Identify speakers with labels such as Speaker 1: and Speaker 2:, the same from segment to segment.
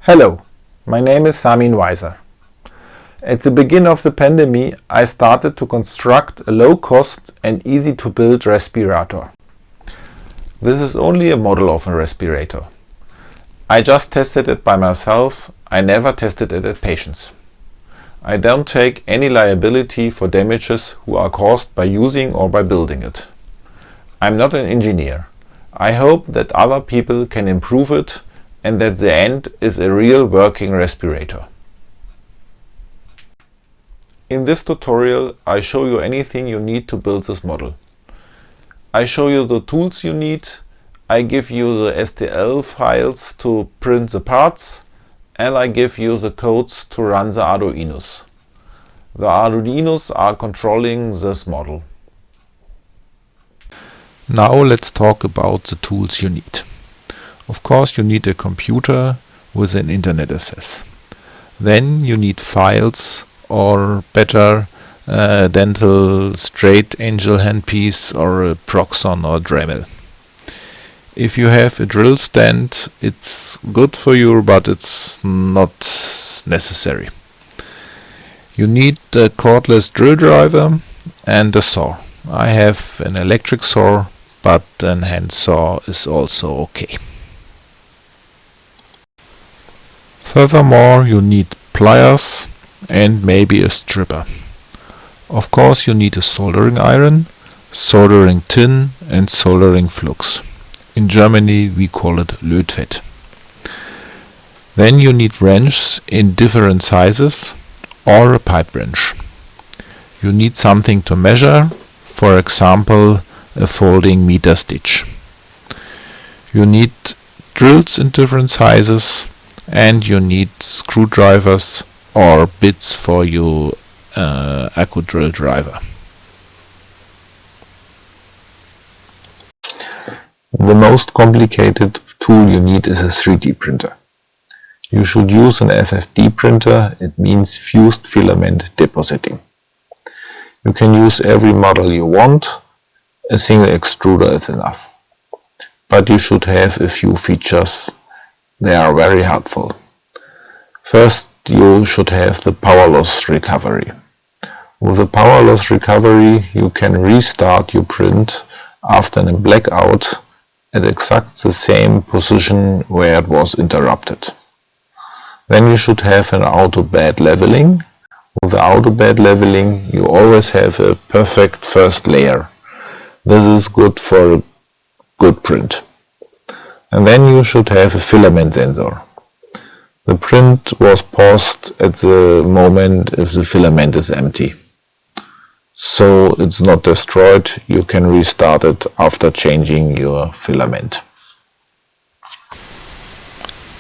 Speaker 1: Hello, my name is Samin Weiser. At the beginning of the pandemic, I started to construct a low-cost and easy-to-build respirator. This is only a model of a respirator. I just tested it by myself. I never tested it at patients. I don't take any liability for damages who are caused by using or by building it. I'm not an engineer. I hope that other people can improve it and that the end is a real working respirator. In this tutorial I show you anything you need to build this model. I show you the tools you need, I give you the STL files to print the parts, and I give you the codes to run the Arduinos. The Arduinos are controlling this model.
Speaker 2: Now let's talk about the tools you need. Of course you need a computer with an internet access. Then you need files, or better dental straight angel handpiece or a Proxon or Dremel. If you have a drill stand, it's good for you, but it's not necessary. You need a cordless drill driver and a saw. I have an electric saw, but a hand saw is also okay. Furthermore, you need pliers and maybe a stripper. Of course you need a soldering iron, soldering tin and soldering flux. In Germany we call it Lötfett. Then you need wrenches in different sizes or a pipe wrench. You need something to measure, for example a folding meter stitch. You need drills in different sizes, and you need screwdrivers or bits for your accu drill driver.
Speaker 3: The most complicated tool you need is a 3D printer. You should use an FFD printer, it means fused filament depositing. You can use every model you want, a single extruder is enough. But you should have a few features. They are very helpful. First, you should have the power loss recovery. With the power loss recovery, you can restart your print after a blackout at exact the same position where it was interrupted. Then you should have an auto bed leveling. With the auto bed leveling, you always have a perfect first layer. This is good for a good print. And then you should have a filament sensor. The print was paused at the moment if the filament is empty. So it's not destroyed, you can restart it after changing your filament.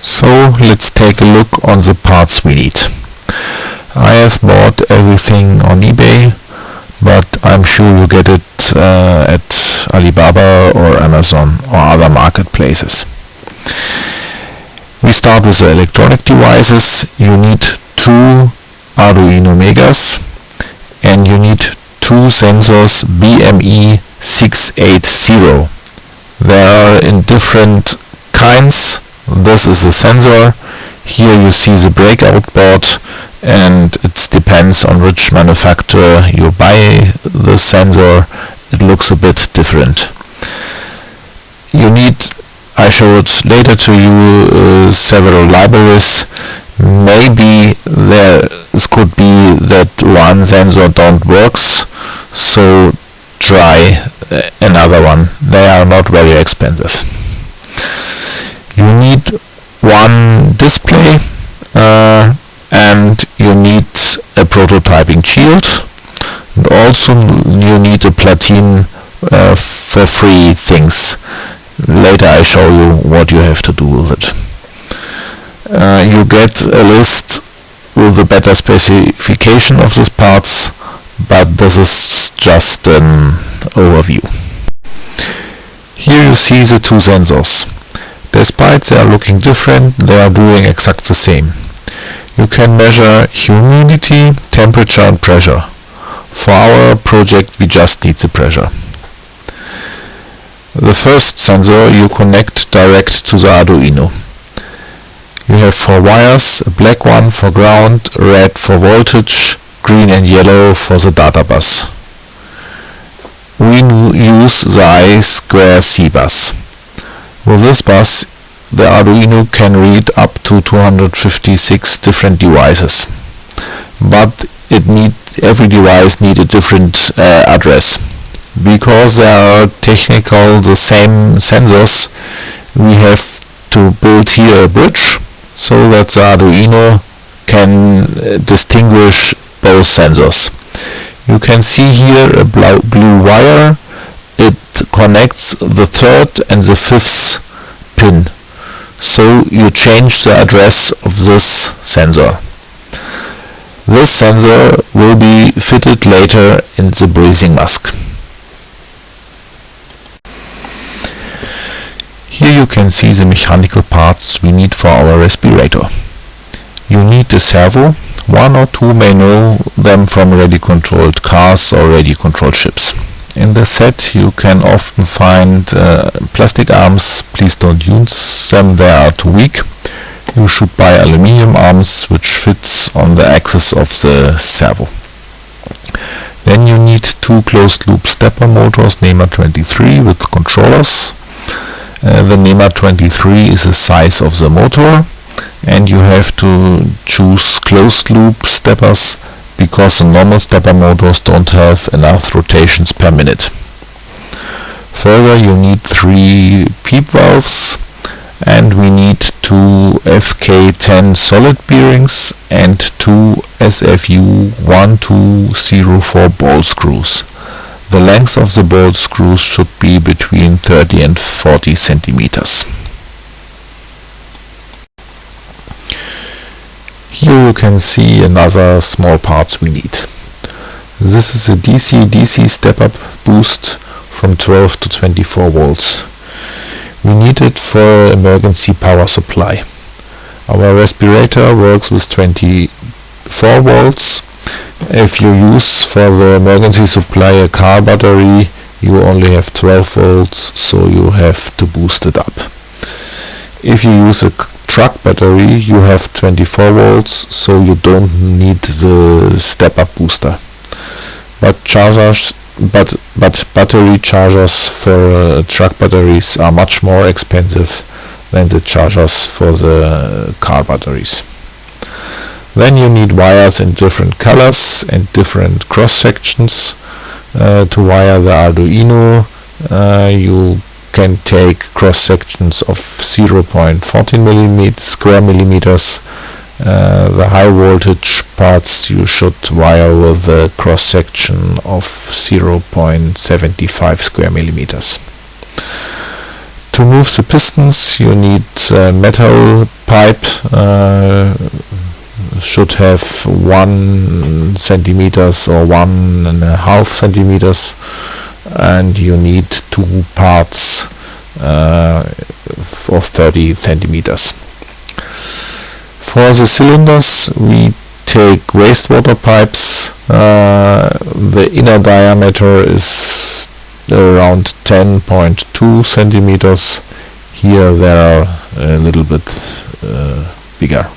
Speaker 2: So let's take a look on the parts we need. I have bought everything on eBay, but I'm sure you get it at Alibaba or Amazon or other marketplaces. We start with the electronic devices. You need two Arduino Megas and you need two sensors BME680. They are in different kinds. This is a sensor. Here you see the breakout board, and it depends on which manufacturer you buy the sensor. It looks a bit different. You need, I show it later to you, several libraries. Maybe there could be that one sensor don't works, so try another one. They are not very expensive. You need one display and you need a prototyping shield, and also you need a platine for free things. Later I show you what you have to do with it. You get a list with a better specification of these parts, but this is just an overview. Here you see the two sensors. Despite they are looking different, they are doing exactly the same. You can measure humidity, temperature and pressure. For our project we just need the pressure. The first sensor you connect direct to the Arduino. You have 4 wires, a black one for ground, red for voltage, green and yellow for the data bus. We use the I2C bus. With this bus, the Arduino can read up to 256 different devices, but every device needs a different address. Because they are technically the same sensors, we have to build here a bridge so that the Arduino can distinguish both sensors. You can see here a blue wire. It connects the 3rd and the 5th pin. So you change the address of this sensor. This sensor will be fitted later in the breathing mask. Here you can see the mechanical parts we need for our respirator. You need a servo. 1 or 2 may know them from ready-controlled cars or ready-controlled ships. In the set you can often find plastic arms. Please don't use them, they are too weak. You should buy aluminium arms which fits on the axis of the servo. Then you need 2 closed-loop stepper motors NEMA 23 with controllers. The NEMA 23 is the size of the motor, and you have to choose closed-loop steppers because the normal stepper motors don't have enough rotations per minute. Further, you need 3 PEEP valves, and we need 2 FK10 solid bearings and 2 SFU 1204 ball screws. The length of the ball screws should be between 30 and 40 centimeters. Here you can see another small parts we need. This is a DC-DC step-up boost from 12 to 24 volts. We need it for emergency power supply. Our respirator works with 24 volts. If you use for the emergency supply a car battery, you only have 12 volts, so you have to boost it up. If you use a truck battery, you have 24 volts, so you don't need the step-up booster. But battery chargers for truck batteries are much more expensive than the chargers for the car batteries. Then you need wires in different colors and different cross sections to wire the Arduino. You can take cross sections of 0.14 square millimeters. The high voltage parts you should wire with a cross section of 0.75 square millimeters. To move the pistons you need a metal pipe, should have 1 centimeters or 1.5 centimeters, and you need 2 parts of 30 centimeters. For the cylinders we take wastewater pipes. The inner diameter is around 10.2 centimeters. Here they are a little bit bigger.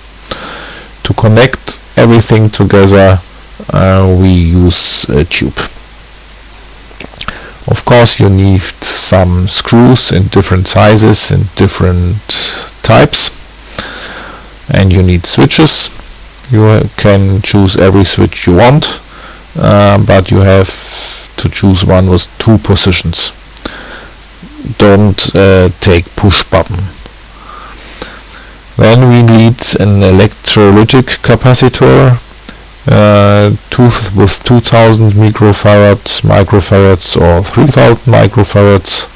Speaker 2: To connect everything together we use a tube. Of course you need some screws in different sizes and different types, and you need switches. You can choose every switch you want, but you have to choose one with 2 positions. Don't take push button. Then we need an electrolytic capacitor with 2000 microfarads or 3000 microfarads.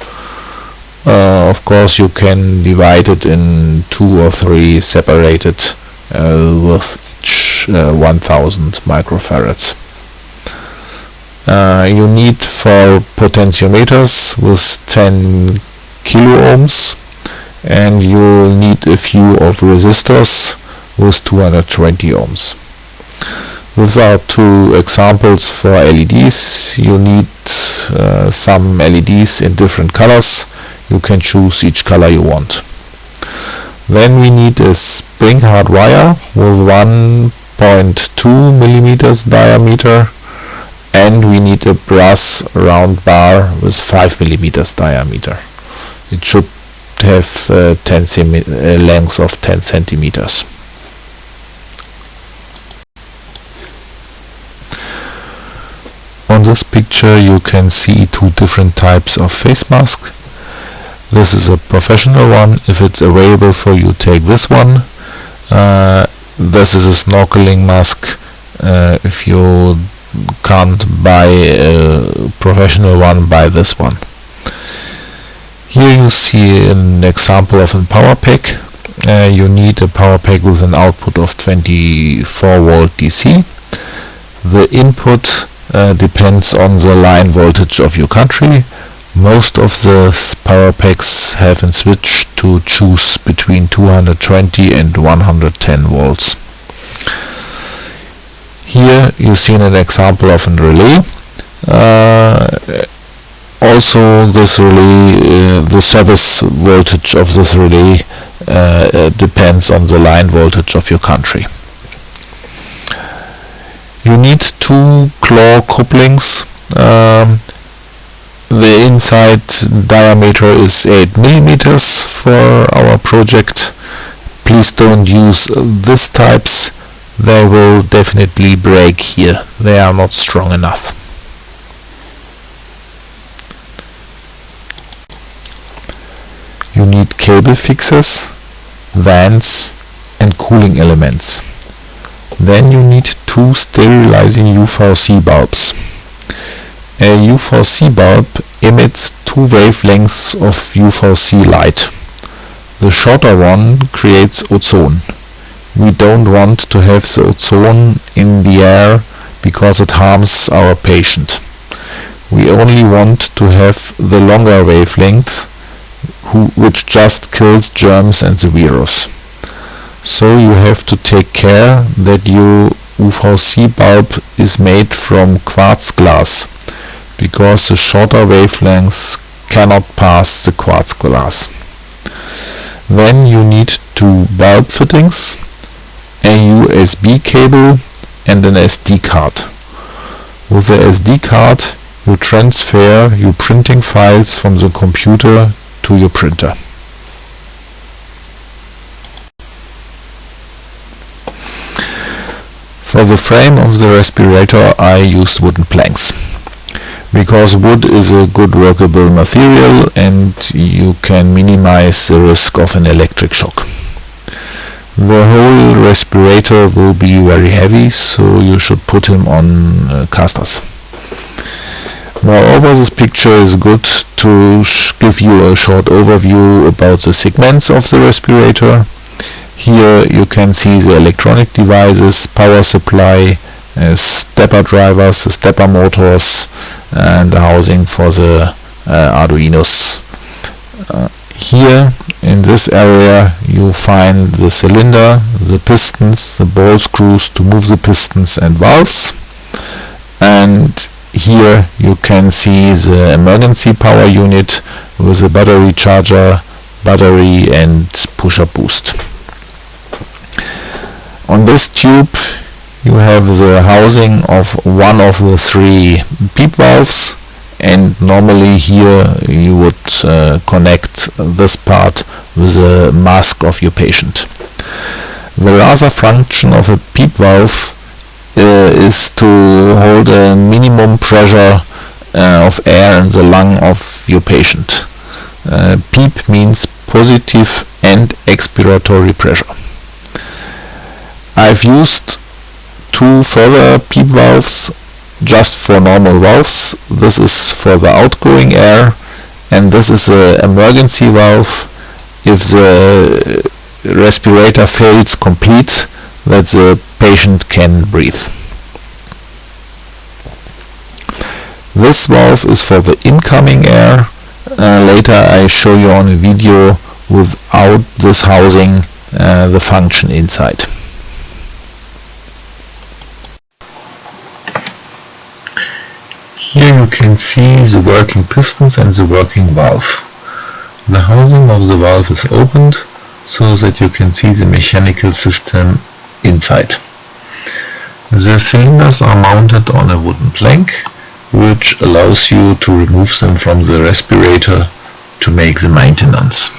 Speaker 2: Of course you can divide it in 2 or 3 separated with each 1000 microfarads. You need 4 potentiometers with 10 kilo ohms, and you need a few of resistors with 220 ohms. These are 2 examples for LEDs. You need some LEDs in different colors. You can choose each color you want. Then we need a spring hard wire with 1.2 millimeters diameter, and we need a brass round bar with 5 millimeters diameter. It should have length of 10 centimeters. On this picture you can see two different types of face mask. This is a professional one. If it's available for you, take this one. This is a snorkeling mask. If you can't buy a professional one, buy this one. Here you see an example of a power pack. You need a power pack with an output of 24 volt DC. The input depends on the line voltage of your country. Most of the power packs have a switch to choose between 220 and 110 volts. Here you see an example of a relay. Also this relay, the service voltage of this relay depends on the line voltage of your country. You need two claw couplings. The inside diameter is 8 millimeters for our project. Please don't use these types. They will definitely break here. They are not strong enough. You need cable fixers, vands and cooling elements. Then you need two sterilizing UVC bulbs. A UVC bulb emits two wavelengths of UVC light. The shorter one creates ozone. We don't want to have the ozone in the air because it harms our patient. We only want to have the longer wavelength, which just kills germs and the virus. So you have to take care that your UVC bulb is made from quartz glass, because the shorter wavelengths cannot pass the quartz glass. Then you need two bulb fittings, a USB cable and an SD card. With the SD card you transfer your printing files from the computer to your printer. For the frame of the respirator I used wooden planks, because wood is a good workable material and you can minimize the risk of an electric shock. The whole respirator will be very heavy, so you should put him on casters. Moreover, this picture is good to give you a short overview about the segments of the respirator. Here you can see the electronic devices, power supply, stepper drivers, the stepper motors, and the housing for the Arduinos. Here in this area you find the cylinder, the pistons, the ball screws to move the pistons and valves, and here you can see the emergency power unit with a battery charger, battery and push-up boost. On this tube you have the housing of one of the three PEEP valves, and normally here you would connect this part with a mask of your patient. The laser function of a PEEP valve is to hold a minimum pressure of air in the lung of your patient. PEEP means positive and expiratory pressure. I've used two further PEEP valves just for normal valves. This is for the outgoing air, and this is an emergency valve if the respirator fails complete, that the patient can breathe. This valve is for the incoming air. Later I show you on a video without this housing the function inside. Here you can see the working pistons and the working valve. The housing of the valve is opened.
Speaker 3: so that you can see the mechanical system inside. The cylinders are mounted on a wooden plank, which allows you to remove them from the respirator to make the maintenance.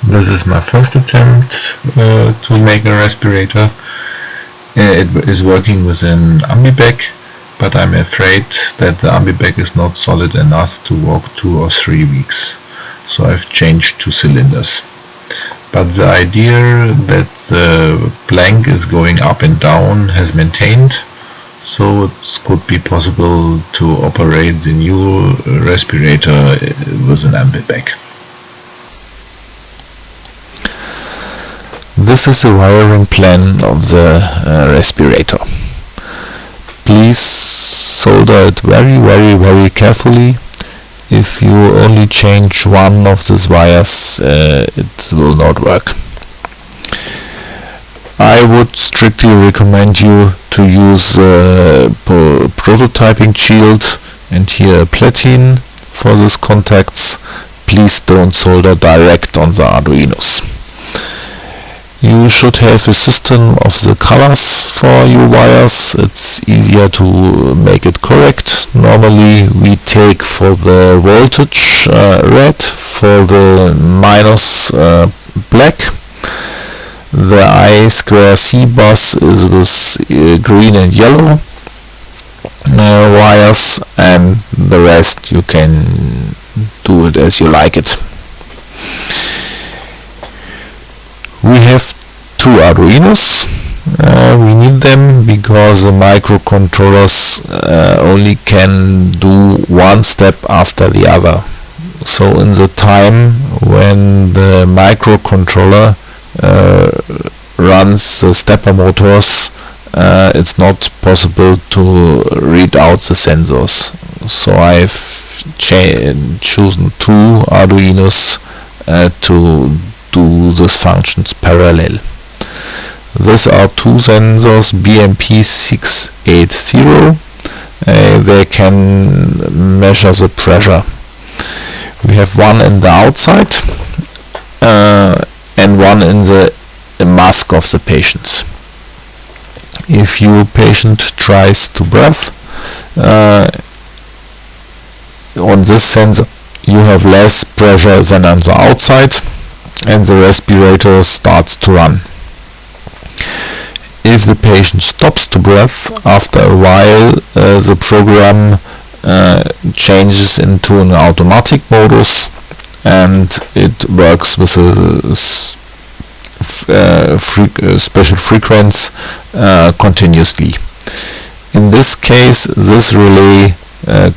Speaker 3: This is my first attempt to make a respirator. It is working with an Ambibag, but I'm afraid that the Ambibag is not solid enough to work 2 or 3 weeks, so I've changed to cylinders. But the idea that the plank is going up and down has maintained, so it could be possible to operate the new respirator with an Ambibag.
Speaker 2: This is the wiring plan of the respirator. Please solder it very carefully. If you only change one of these wires, it will not work. I would strictly recommend you to use a prototyping shield and here a plating for these contacts. Please don't solder direct on the Arduinos. You should have a system of the colors for your wires. It's easier to make it correct. Normally we take for the voltage red, for the minus black. The I2C bus is with green and yellow wires, and the rest you can do it as you like it. We have 2 Arduinos. We need them because the microcontrollers only can do one step after the other. So in the time when the microcontroller runs the stepper motors, it's not possible to read out the sensors. So I've chosen 2 Arduinos to do these functions parallel. These are 2 sensors BMP680. They can measure the pressure. We have one in the outside and one in the mask of the patient. If your patient tries to breathe, on this sensor you have less pressure than on the outside, and the respirator starts to run. If the patient stops to breathe, after a while the program changes into an automatic modus and it works with a special frequency continuously. In this case, this relay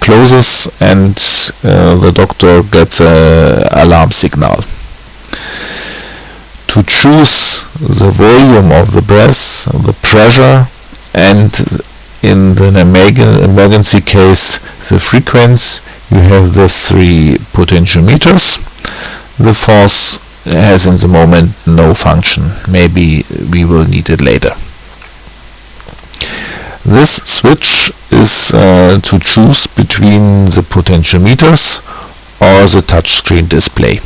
Speaker 2: closes and the doctor gets an alarm signal. To choose the volume of the breath, the pressure, and in the emergency case the frequency, you have the 3 potentiometers. The 4th has in the moment no function. Maybe we will need it later. This switch is to choose between the potentiometers or the touchscreen display.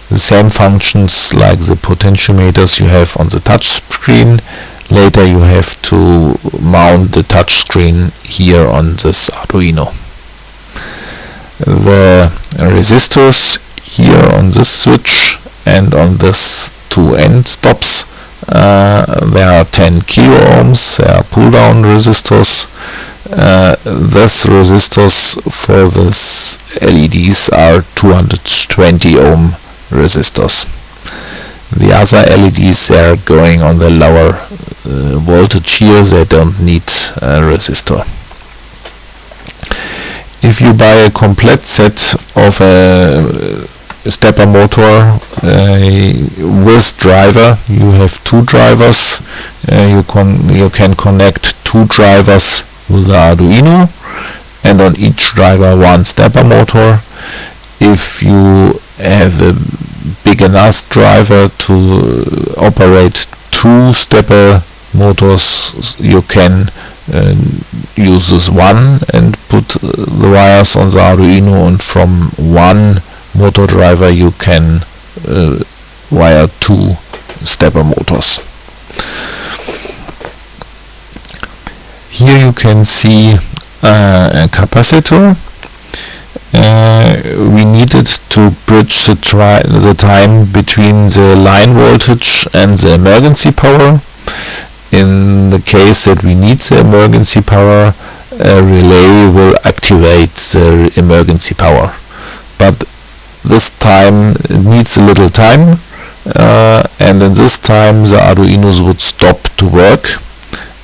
Speaker 2: The same functions like the potentiometers you have on the touch screen. Later you have to mount the touch screen here on this Arduino. The resistors here on this switch and on this 2 end stops, there are 10 kilo ohms. They are pull down resistors. These resistors for these LEDs are 220 ohm resistors. The other LEDs, they are going on the lower voltage here. They don't need a resistor. If you buy a complete set of a stepper motor with driver, you have 2 drivers. You can connect 2 drivers with the Arduino, and on each driver 1 stepper motor. If you have a big enough driver to operate 2 stepper motors, you can uses one and put the wires on the Arduino, and from one motor driver you can wire two stepper motors. Here you can see a capacitor. We needed to bridge the time between the line voltage and the emergency power. In the case that we need the emergency power, a relay will activate the emergency power. But this time it needs a little time, and in this time the Arduinos would stop to work,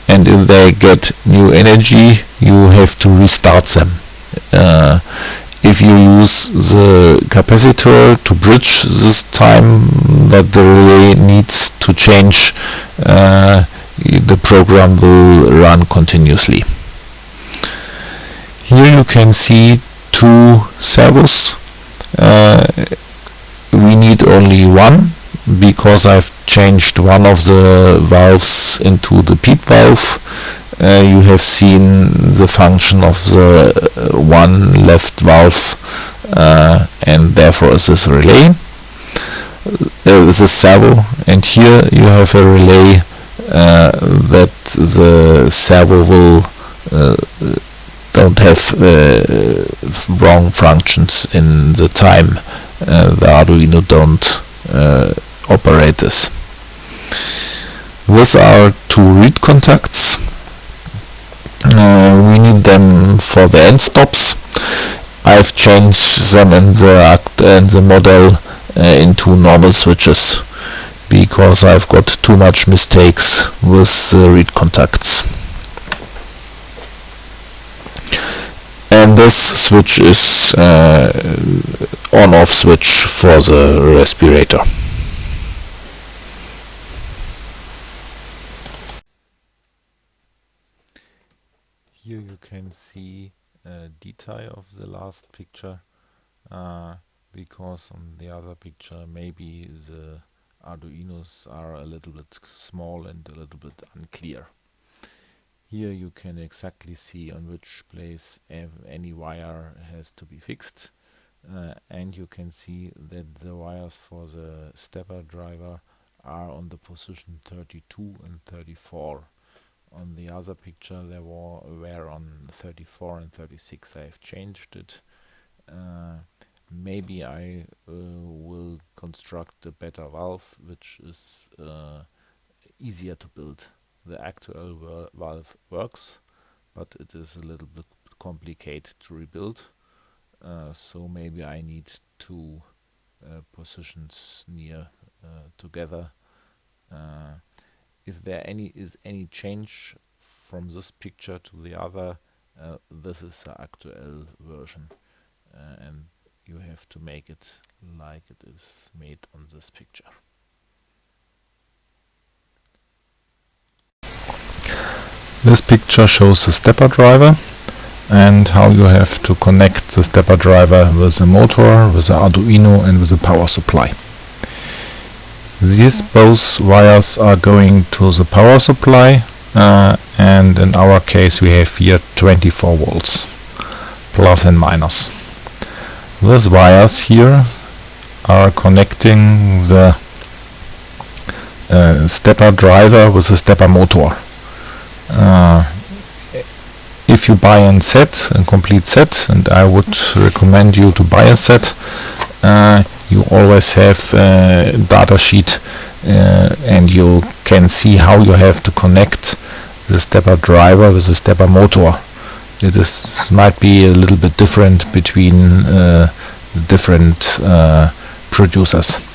Speaker 2: and if they get new energy you have to restart them. If you use the capacitor to bridge this time that the relay needs to change, the program will run continuously. Here you can see two servos. We need only one, because I've changed one of the valves into the PEEP valve. You have seen the function of the one left valve, and therefore is this relay. This is servo, and here you have a relay that the servo will don't have wrong functions in the time the Arduino don't operate this. These are two read contacts. We need them for the end stops. I've changed them in the model into normal switches, because I've got too much mistakes with the read contacts. And this switch is on-off switch for the respirator. Here you can see a detail of the last picture, because on the other picture maybe the Arduinos are a little bit small and a little bit unclear. Here you can exactly see on which place any wire has to be fixed, and you can see that the wires for the stepper driver are on the position 32 and 34. On the other picture they were on 34 and 36. I have changed it. Maybe I will construct a better valve which is easier to build. The actual valve works, but it is a little bit complicated to rebuild, so maybe I need two positions near together. If there is any change from this picture to the other, this is the actual version, and you have to make it like it is made on this picture. This picture shows the stepper driver and how you have to connect the stepper driver with the motor, with the Arduino and with the power supply. These both wires are going to the power supply, and in our case we have here 24 volts, plus and minus. These wires here are connecting the stepper driver with the stepper motor. If you buy a complete set, and I would recommend you to buy a set, you always have a data sheet, and you can see how you have to connect the stepper driver with the stepper motor. It might be a little bit different between different producers.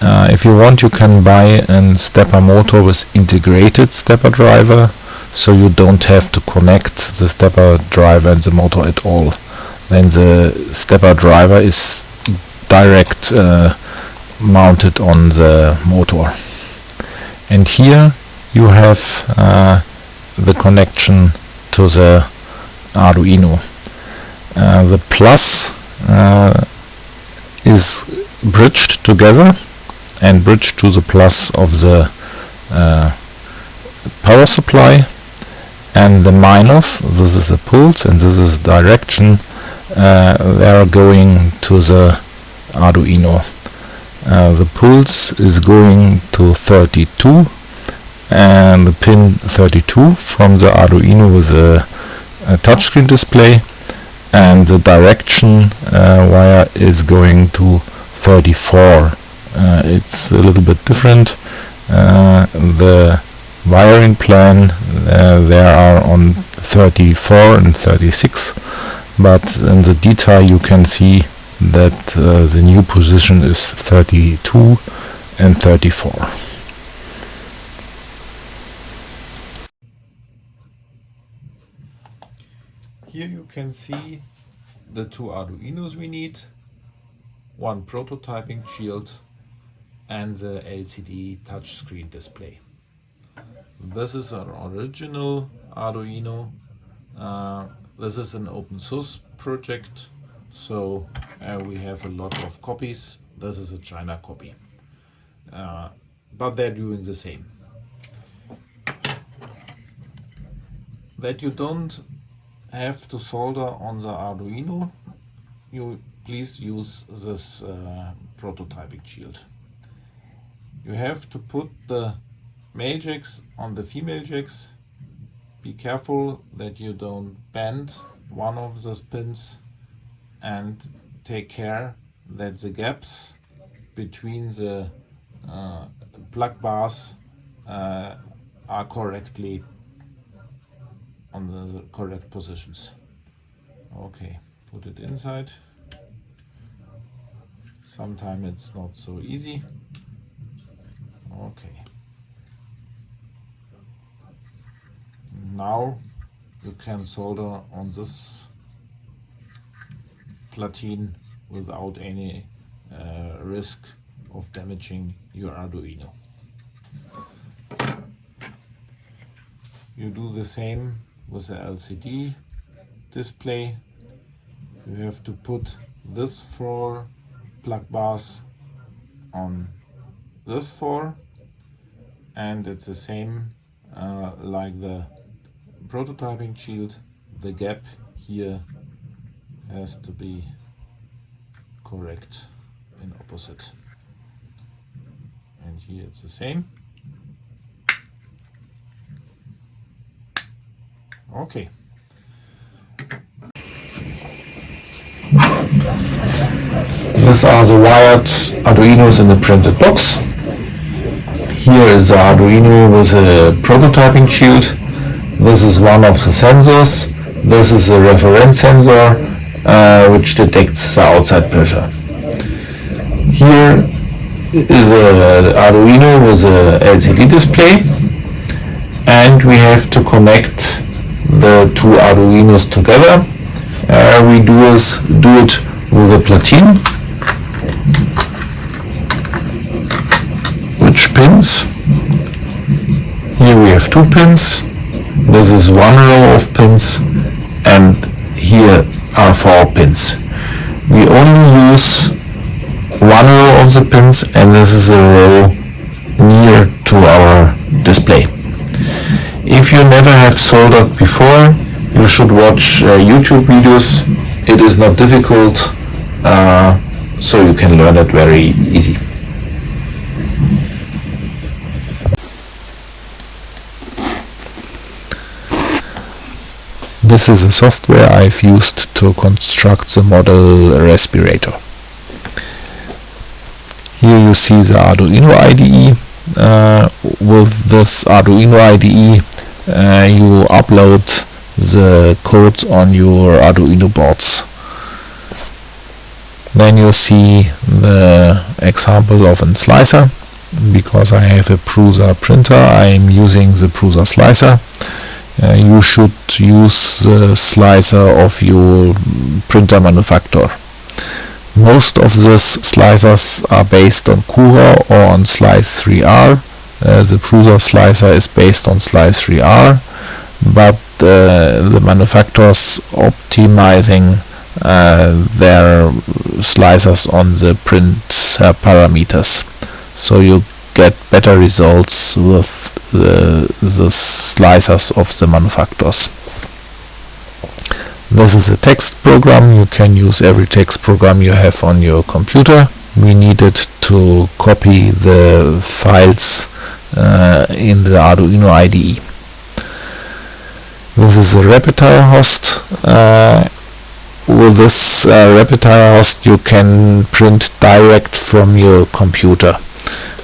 Speaker 2: If you want, you can buy a stepper motor with integrated stepper driver, so you don't have to connect the stepper driver and the motor at all. Then the stepper driver is direct mounted on the motor. And here you have the connection to the Arduino. The plus is bridged together and bridged to the plus of the power supply, and the minus, this is the pulse and this is direction, they are going to the Arduino. The pulse is going to 32 and the pin 32 from the Arduino with a touchscreen display, and the direction wire is going to 34. It's a little bit different. The wiring plan there are on 34 and 36, but in the detail you can see that the new position is 32 and 34.
Speaker 1: Here you can see the two Arduinos we need, one prototyping shield and the LCD touchscreen display. This is an original Arduino. This is an open source project, so we have a lot of copies. This is a China copy, but they're doing the same. That you don't have to solder on the Arduino, you please use this prototyping shield. You have to put the male jacks on the female jacks. Be careful that you don't bend one of those pins, and take care that the gaps between the plug bars are correctly on the correct positions. Okay, put it inside. Sometimes it's not so easy. Okay. Now you can solder on this platine without any risk of damaging your Arduino. You do the same with the LCD display. You have to put this 4 plug bars on this 4, and it's the same like the prototyping shield. The gap here has to be correct and opposite, and here it's the same. Okay.
Speaker 3: These are the wired Arduinos in the printed box. Here is the Arduino with a prototyping shield. This is one of the sensors. This is a reference sensor which detects the outside pressure. Here is an Arduino with a LCD display, and we have to connect the two Arduinos together. We do it with a platine, which pins. Here we have 2 pins. This is 1 row of pins, and here are 4 pins. We only use 1 row of the pins, and this is a row near to our display. If you never have soldered before, you should watch YouTube videos. It is not difficult, so you can learn it very easy.
Speaker 2: This is a software I've used to construct the model Respirator. Here you see the Arduino IDE. With this Arduino IDE you upload the code on your Arduino boards. Then you see the example of a slicer. Because I have a Prusa printer, I am using the Prusa slicer. You should use the slicer of your printer manufacturer. Most of these slicers are based on Cura or on Slice 3R. The Prusa slicer is based on Slice 3R, but the manufacturers optimizing their slicers on the print parameters, so you get better results with the slicers of the manufacturers. This is a text program. You can use every text program you have on your computer. We needed to copy the files in the Arduino IDE. This is a Respirator host. With this Respirator host you can print direct from your computer.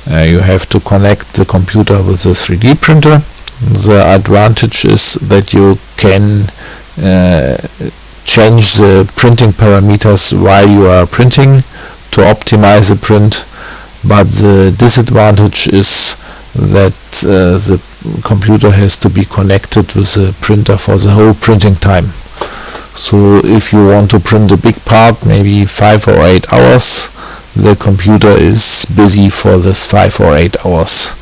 Speaker 2: You have to connect the computer with the 3D printer. The advantage is that you can change the printing parameters while you are printing to optimize the print, but the disadvantage is that the computer has to be connected with the printer for the whole printing time. So if you want to print a big part, maybe 5 or 8 hours, the computer is busy for this 5 or 8 hours.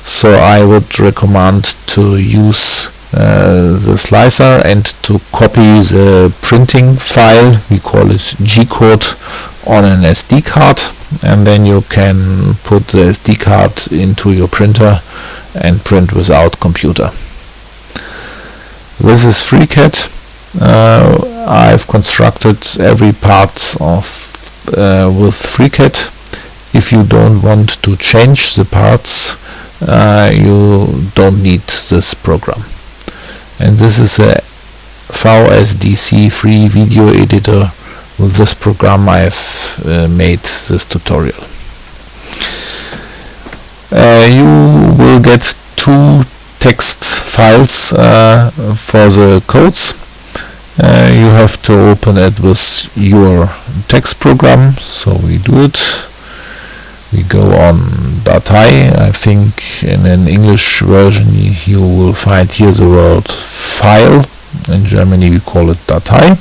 Speaker 2: So I would recommend to use the slicer and to copy the printing file, we call it G-code, on an SD card, and then you can put the SD card into your printer and print without computer. This is FreeCAD. I've constructed every part of with FreeCAD. If you don't want to change the parts, you don't need this program. And this is a VSDC free video editor. With this program I have made this tutorial. You will get 2 text files for the codes. You have to open it with your text program, so we do it. We go on Datei. I think in an English version you will find here the word file. In Germany we call it Datei.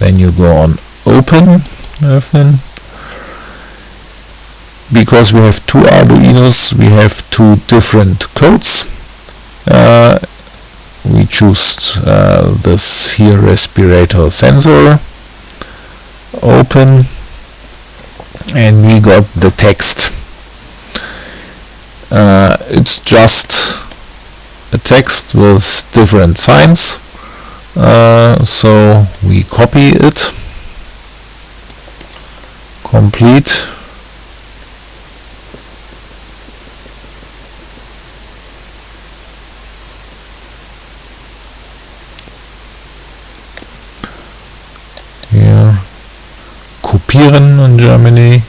Speaker 2: Then you go on Open. Because we have 2 Arduinos, we have 2 different codes. We choose this here Respirator sensor, open, and we got the text. It's just a text with different signs, so we copy it, complete, here, kopieren in Germany,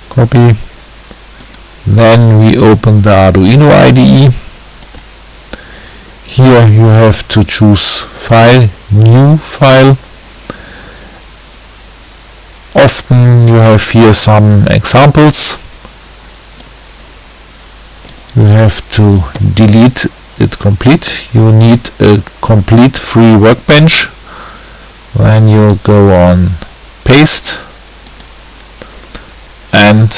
Speaker 2: copy. Then we open the Arduino IDE. Here you have to choose File, New File. Often you have here some examples. You have to delete it complete. You need a complete free workbench. Then you go on Paste, and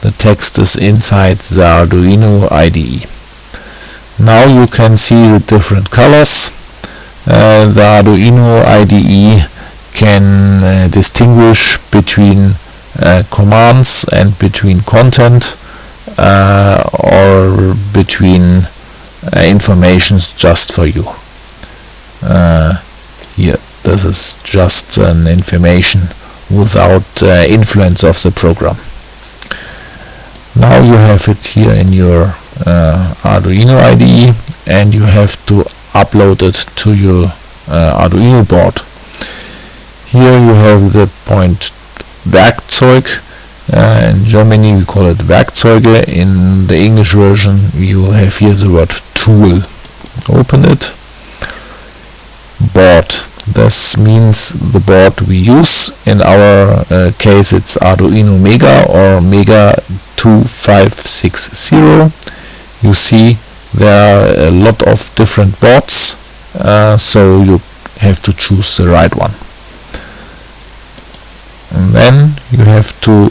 Speaker 2: the text is inside the Arduino IDE. Now you can see the different colors. The Arduino IDE can distinguish between commands and between content, or between informations just for you. Here, this is just an information without influence of the program. Now you have it here in your Arduino IDE, and you have to upload it to your Arduino board. Here you have the point Werkzeug. In Germany we call it Werkzeuge. In the English version you have here the word tool. Open it. Board. This means the board we use. In our case it's Arduino Mega or Mega 2560. You see there are a lot of different boards, so you have to choose the right one. And then you have to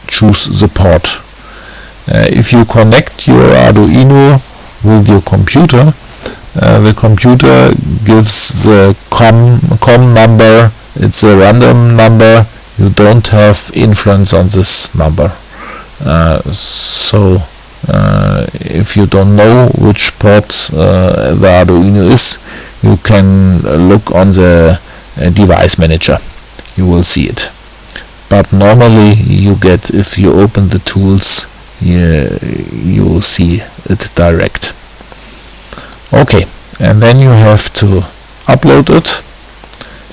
Speaker 2: choose the port. If you connect your Arduino with your computer, the computer gives the COM number. It's a random number. You don't have influence on this number. So If you don't know which port the Arduino is, you can look on the device manager. You will see it. But normally you get, if you open the tools, you will see it direct. Okay, and then you have to upload it.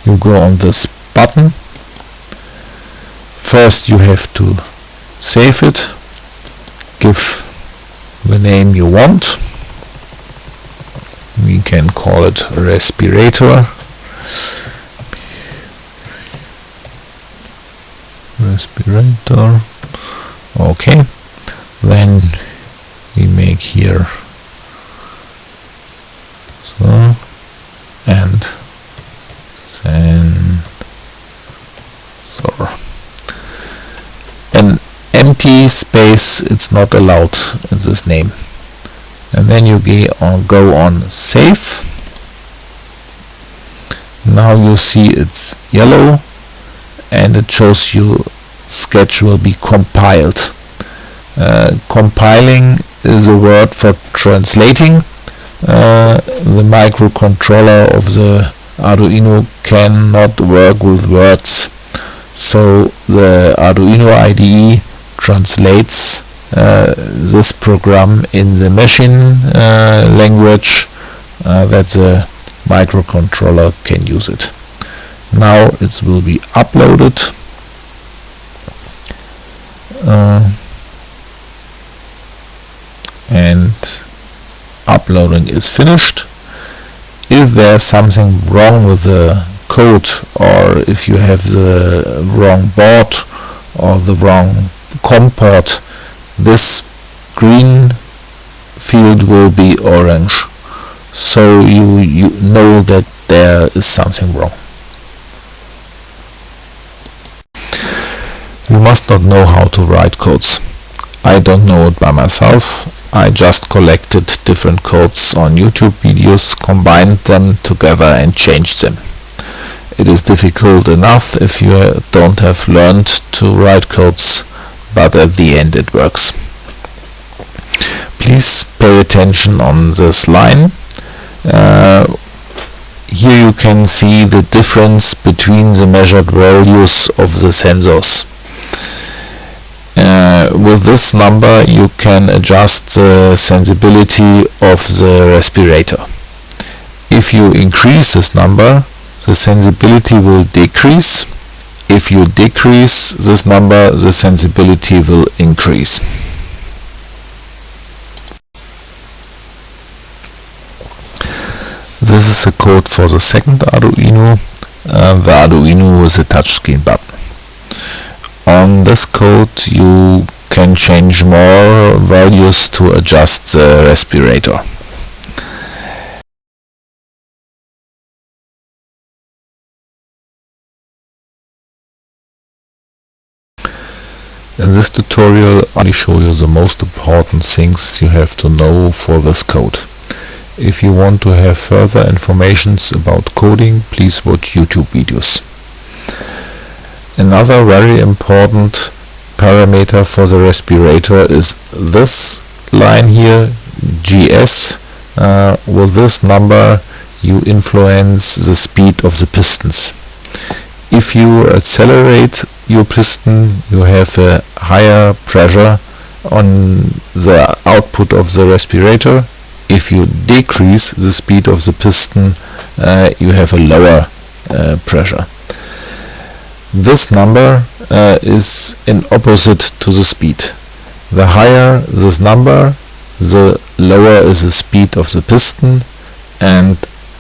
Speaker 2: You go on this button. First you have to save it, give the name you want. We can call it Respirator. Respirator. Okay, then we make here so and sensor. An empty space, it's not allowed in this name. And then you go on save. Now you see it's yellow and it shows you sketch will be compiled. Compiling is a word for translating. The microcontroller of the Arduino cannot work with words, so the Arduino IDE translates this program in the machine language that the microcontroller can use it. Now it will be uploaded. And uploading is finished. If there's something wrong with the code, or if you have the wrong board or the wrong COM port, this green field will be orange, so you know that there is something wrong. You must not know how to write codes. I don't know it by myself. I just collected different codes on YouTube videos, combined them together and changed them. It is difficult enough if you don't have learned to write codes, but at the end it works. Please pay attention on this line. Here you can see the difference between the measured values of the sensors. With this number you can adjust the sensibility of the respirator. If you increase this number, the sensibility will decrease. If you decrease this number, the sensibility will increase. This is the code for the second Arduino, the Arduino with a touchscreen button. On this code you can change more values to adjust the respirator. In this tutorial I will show you the most important things you have to know for this code. If you want to have further information about coding, please watch YouTube videos. Another very important parameter for the respirator is this line here, GS. With this number you influence the speed of the pistons. If you accelerate your piston, you have a higher pressure on the output of the respirator. If you decrease the speed of the piston, you have a lower pressure. This number is in opposite to the speed. The higher this number, the lower is the speed of the piston, and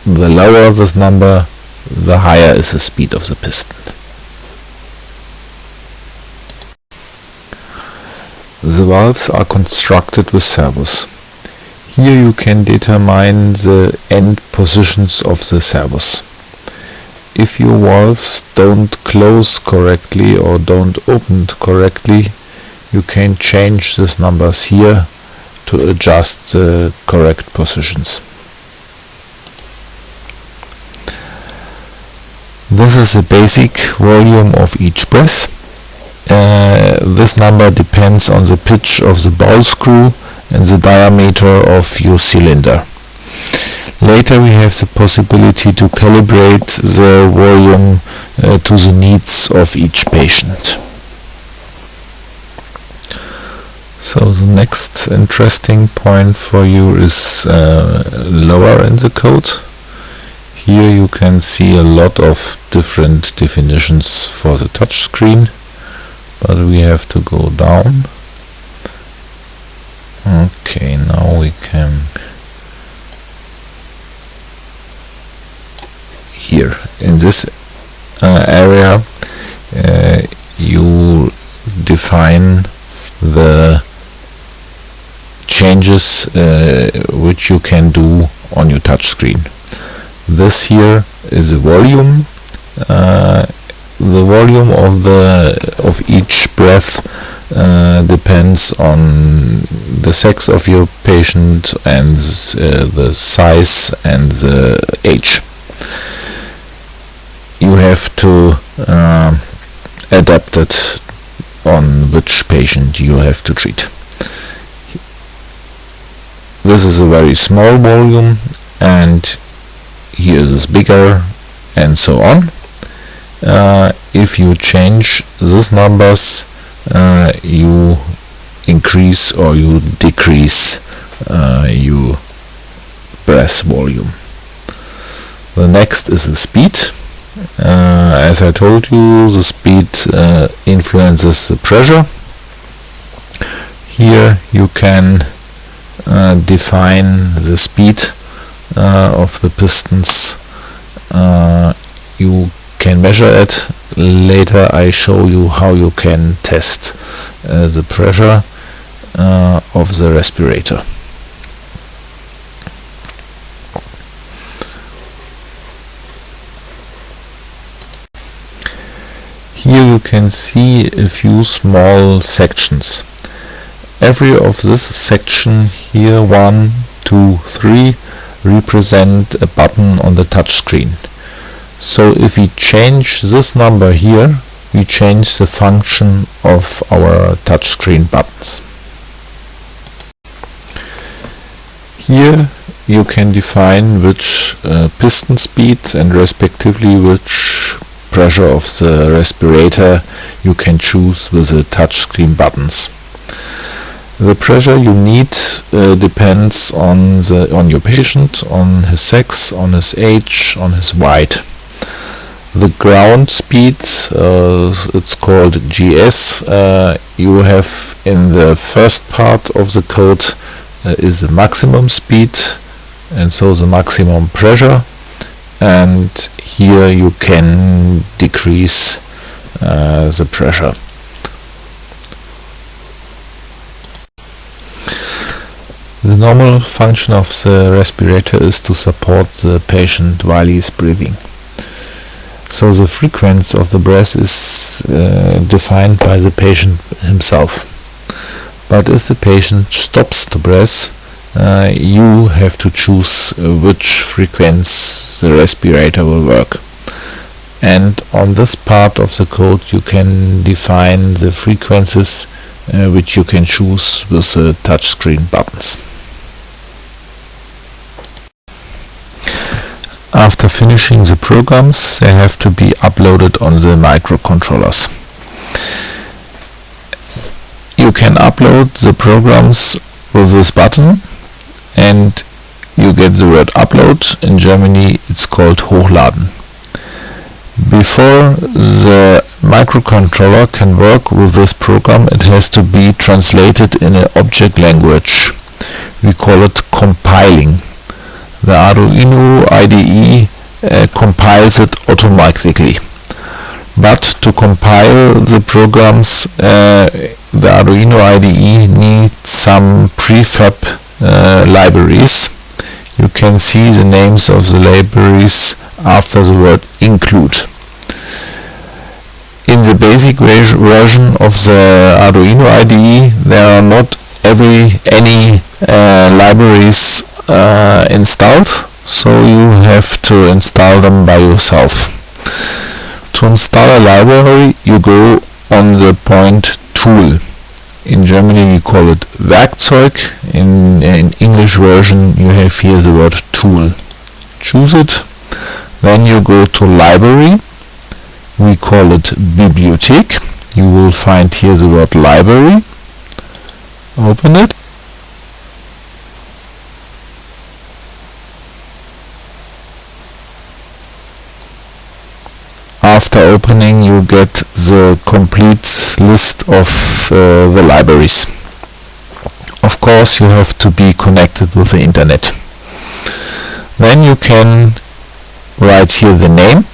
Speaker 2: the lower this number, the higher is the speed of the piston. The valves are constructed with servos. Here you can determine the end positions of the servos. If your valves don't close correctly or don't open correctly, you can change these numbers here to adjust the correct positions. This is the basic volume of each breath. This number depends on the pitch of the ball screw and the diameter of your cylinder. Later we have the possibility to calibrate the volume to the needs of each patient. So the next interesting point for you is lower in the code. Here you can see a lot of different definitions for the touch screen, but we have to go down. Okay, now we can here in this area you define the changes which you can do on your touch screen. This here is the volume. The volume of each breath depends on the sex of your patient and the size and the age. You have to adapt it on which patient you have to treat. This is a very small volume, and here is bigger, and so on. If you change these numbers, you increase or you decrease your breath volume. The next is the speed. As I told you, the speed influences the pressure. Here you can define the speed of the pistons. You can measure it. Later I show you how you can test the pressure of the respirator. Here you can see a few small sections. Every of this section here, 1, 2, 3, represent a button on the touch screen. So if we change this number here, we change the function of our touchscreen buttons. Here you can define which piston speed and respectively which pressure of the respirator you can choose with the touchscreen buttons. The pressure you need depends on your patient, on his sex, on his age, on his weight. The ground speed, it's called GS, you have in the first part of the code is the maximum speed, and so the maximum pressure, and here you can decrease the pressure. The normal function of the respirator is to support the patient while he is breathing. So the frequency of the breath is defined by the patient himself. But if the patient stops to breathe, you have to choose which frequency the respirator will work. And on this part of the code you can define the frequencies which you can choose with the touchscreen buttons. After finishing the programs, they have to be uploaded on the microcontrollers. You can upload the programs with this button, and you get the word upload. In Germany it's called hochladen. Before the microcontroller can work with this program, it has to be translated in an object language. We call it compiling. The Arduino IDE compiles it automatically. But to compile the programs, the Arduino IDE needs some prefab libraries. You can see the names of the libraries after the word include. In the basic version of the Arduino IDE, there are not any libraries installed, so you have to install them by yourself. To install a library, you go on the point Tool. In Germany we call it Werkzeug. In English version you have here the word tool. Choose it. Then you go to library. We call it Bibliothek. You will find here the word library. Open it. After opening you get the complete list of the libraries. Of course you have to be connected with the internet. Then you can write here the name.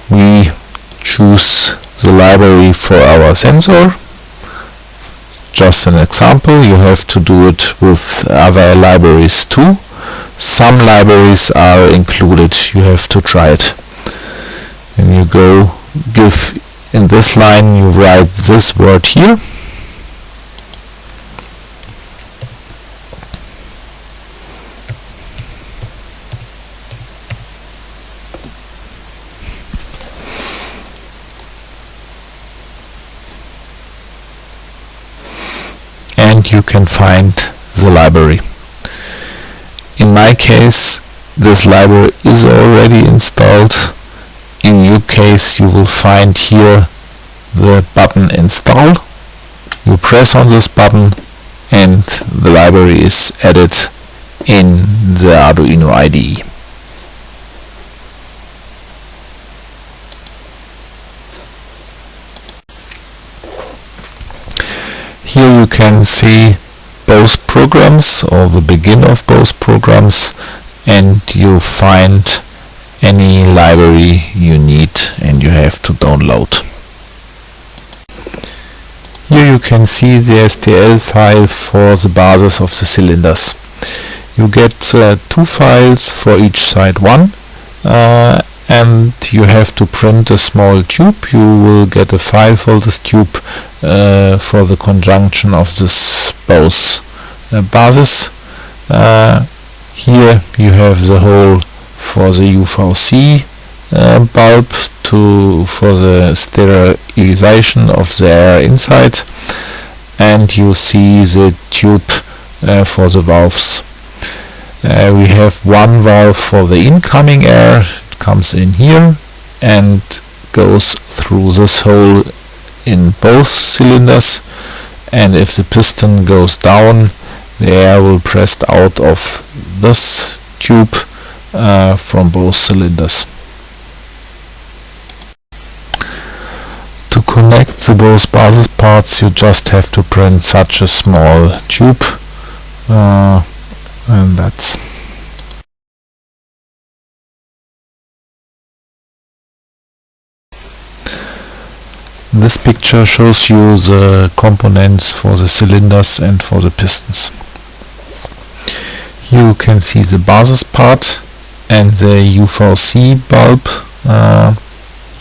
Speaker 2: We choose the library for our sensor. Just an example, you have to do it with other libraries too. Some libraries are included, you have to try it. When you go give in this line, you write this word here. And you can find the library. In my case, this library is already installed. In your case, you will find here the button install. You press on this button and the library is added in the Arduino IDE. Here you can see both programs or the begin of both programs, and you find any library you need and you have to download. Here you can see the STL file for the bases of the cylinders. You get two files for each side one, and you have to print a small tube. You will get a file for this tube for the conjunction of this both bases. Here you have the hole for the UVC bulb for the sterilization of the air inside, and you see the tube for the valves. We have one valve for the incoming air. It comes in here and goes through this hole in both cylinders, and if the piston goes down, the air will press out of this tube from both cylinders. To connect the both bases parts, you just have to print such a small tube, and that's. This picture shows you the components for the cylinders and for the pistons. Here you can see the bases part and the UVC bulb.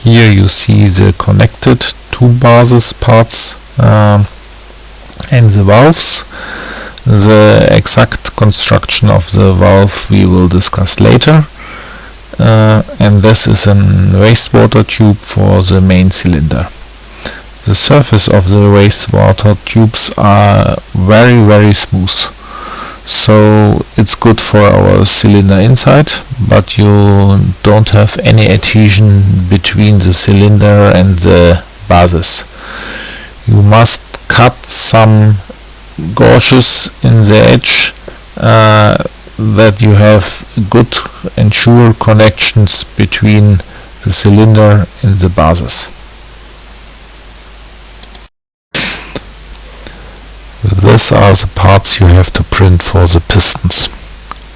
Speaker 2: Here you see the connected two bases parts and the valves. The exact construction of the valve we will discuss later. And this is a wastewater tube for the main cylinder. The surface of the wastewater tubes are very smooth, so it's good for our cylinder inside, but you don't have any adhesion between the cylinder and the bases. You must cut some gouges in the edge that you have good and sure connections between the cylinder and the bases. These are the parts you have to print for the pistons.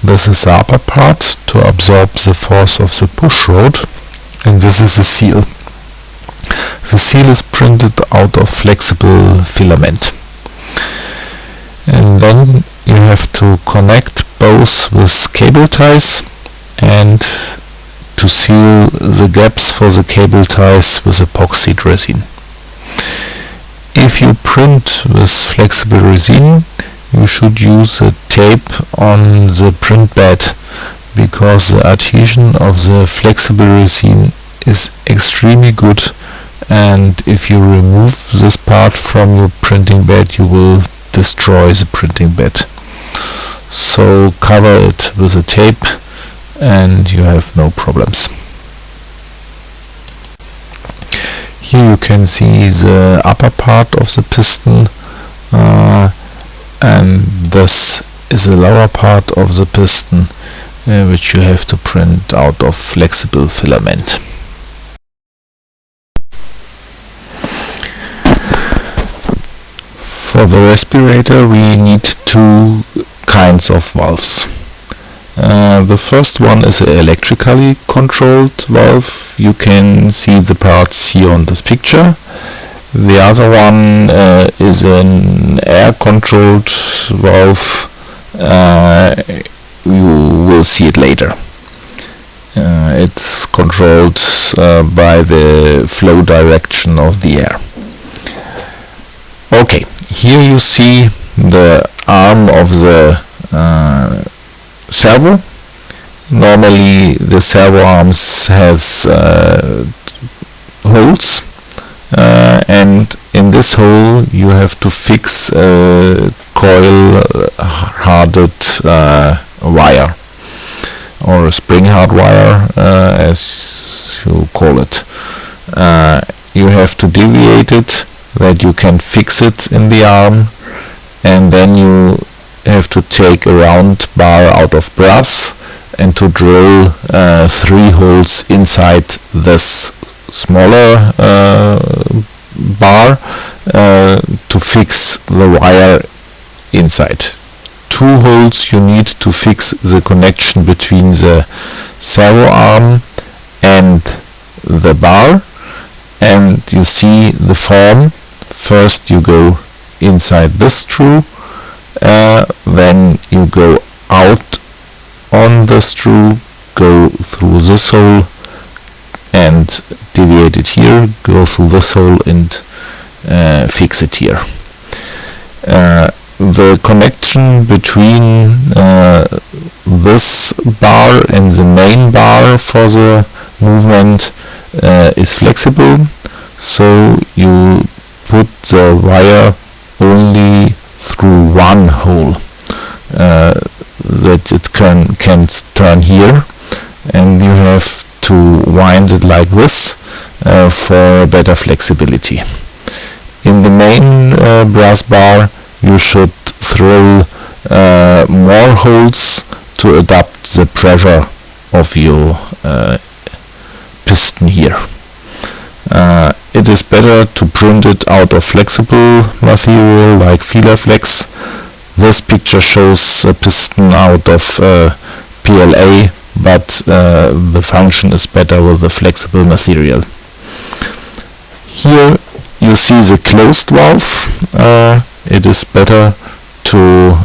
Speaker 2: This is the upper part to absorb the force of the push rod, and this is the seal. The seal is printed out of flexible filament. And then you have to connect both with cable ties and to seal the gaps for the cable ties with epoxy resin. If you print with flexible resin, you should use a tape on the print bed, because the adhesion of the flexible resin is extremely good and if you remove this part from your printing bed, you will destroy the printing bed. So cover it with a tape and you have no problems. Here you can see the upper part of the piston, and this is the lower part of the piston, which you have to print out of flexible filament. For the respirator we need two kinds of valves. The first one is an electrically controlled valve. You can see the parts here on this picture. The other one is an air-controlled valve. You will see it later. It's controlled by the flow direction of the air. Okay, here you see the arm of the servo. Normally the servo arms has holes, and in this hole you have to fix a coil hardened wire, or a spring hard wire, as you call it. You have to deviate it that you can fix it in the arm, and then you have to take a round bar out of brass and to drill 3 holes inside this smaller bar to fix the wire inside. 2 holes you need to fix the connection between the servo arm and the bar, and you see the form. First you go inside this screw, then you go out on the screw, go through this hole and deviate it here, go through this hole and fix it here. The connection between this bar and the main bar for the movement is flexible, so you put the wire only through one hole, that it can turn here, and you have to wind it like this for better flexibility. In the main brass bar you should throw more holes to adapt the pressure of your piston here. It is better to print it out of flexible material like Filaflex. This picture shows a piston out of PLA, but the function is better with the flexible material. Here you see the closed valve. It is better to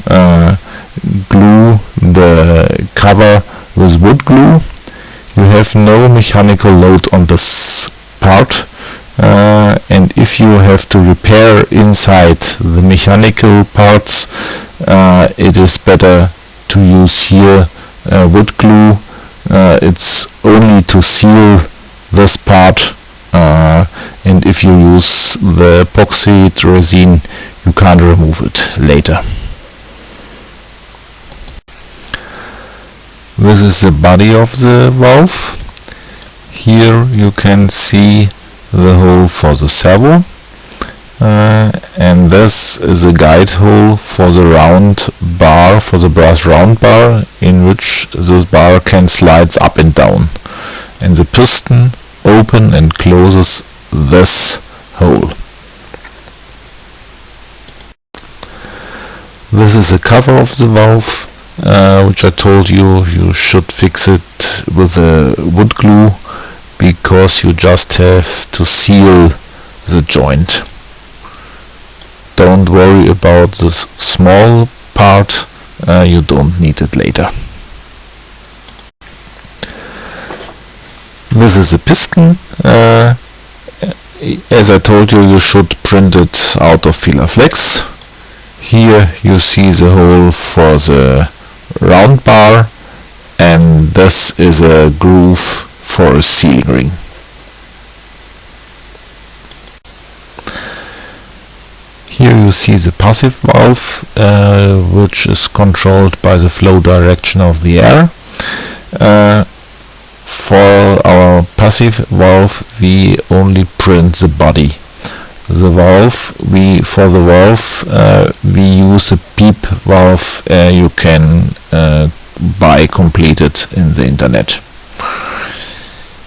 Speaker 2: glue the cover with wood glue. You have no mechanical load on this part, and if you have to repair inside the mechanical parts, it is better to use here wood glue. It's only to seal this part, and if you use the epoxy resin you can't remove it later. This is the body of the valve. Here you can see the hole for the servo, and this is a guide hole for the round bar, for the brass round bar, in which this bar can slide up and down, and the piston opens and closes this hole. This is the cover of the valve, which I told you should fix it with a wood glue, because you just have to seal the joint. Don't worry about this small part, you don't need it later. This is a piston. As I told you, you should print it out of Filaflex. Here you see the hole for the round bar, and this is a groove for a sealing ring. Here you see the passive valve, which is controlled by the flow direction of the air. For our passive valve we only print the body. The valve, for the valve we use a PEEP valve you can buy completed in the internet.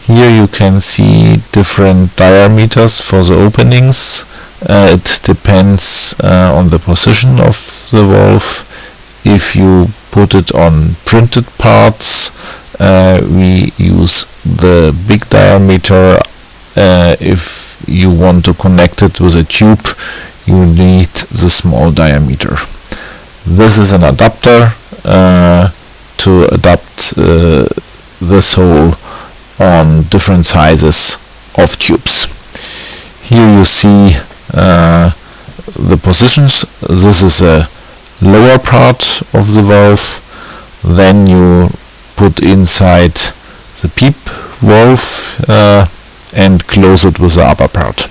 Speaker 2: Here you can see different diameters for the openings. It depends on the position of the valve. If you put it on printed parts, we use the big diameter. If you want to connect it with a tube, you need the small diameter. This is an adapter to adapt this hole on different sizes of tubes. Here you see the positions. This is a lower part of the valve. Then you put inside the PEEP valve and close it with the upper part.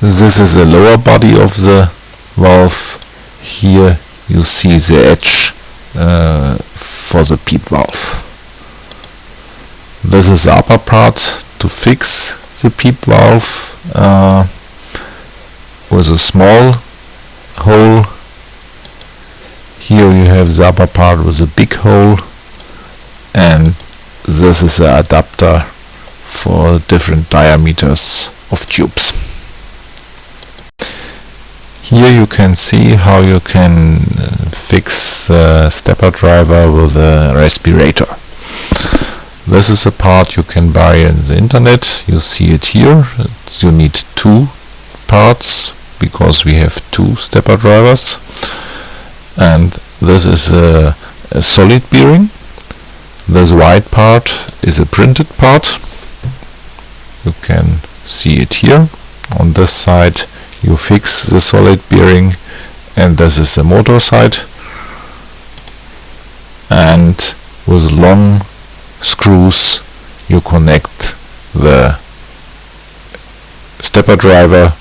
Speaker 2: This is the lower body of the valve. Here you see the edge for the PEEP valve. This is the upper part to fix the PEEP valve with a small hole. Here you have the upper part with a big hole, and this is the adapter for different diameters of tubes. Here you can see how you can fix the stepper driver with a respirator. This is a part you can buy in the internet. You see it here. You need two parts because we have two stepper drivers. And this is a solid bearing. This white part is a printed part. You can see it here. On this side you fix the solid bearing, and this is the motor side. And with long screws you connect the stepper driver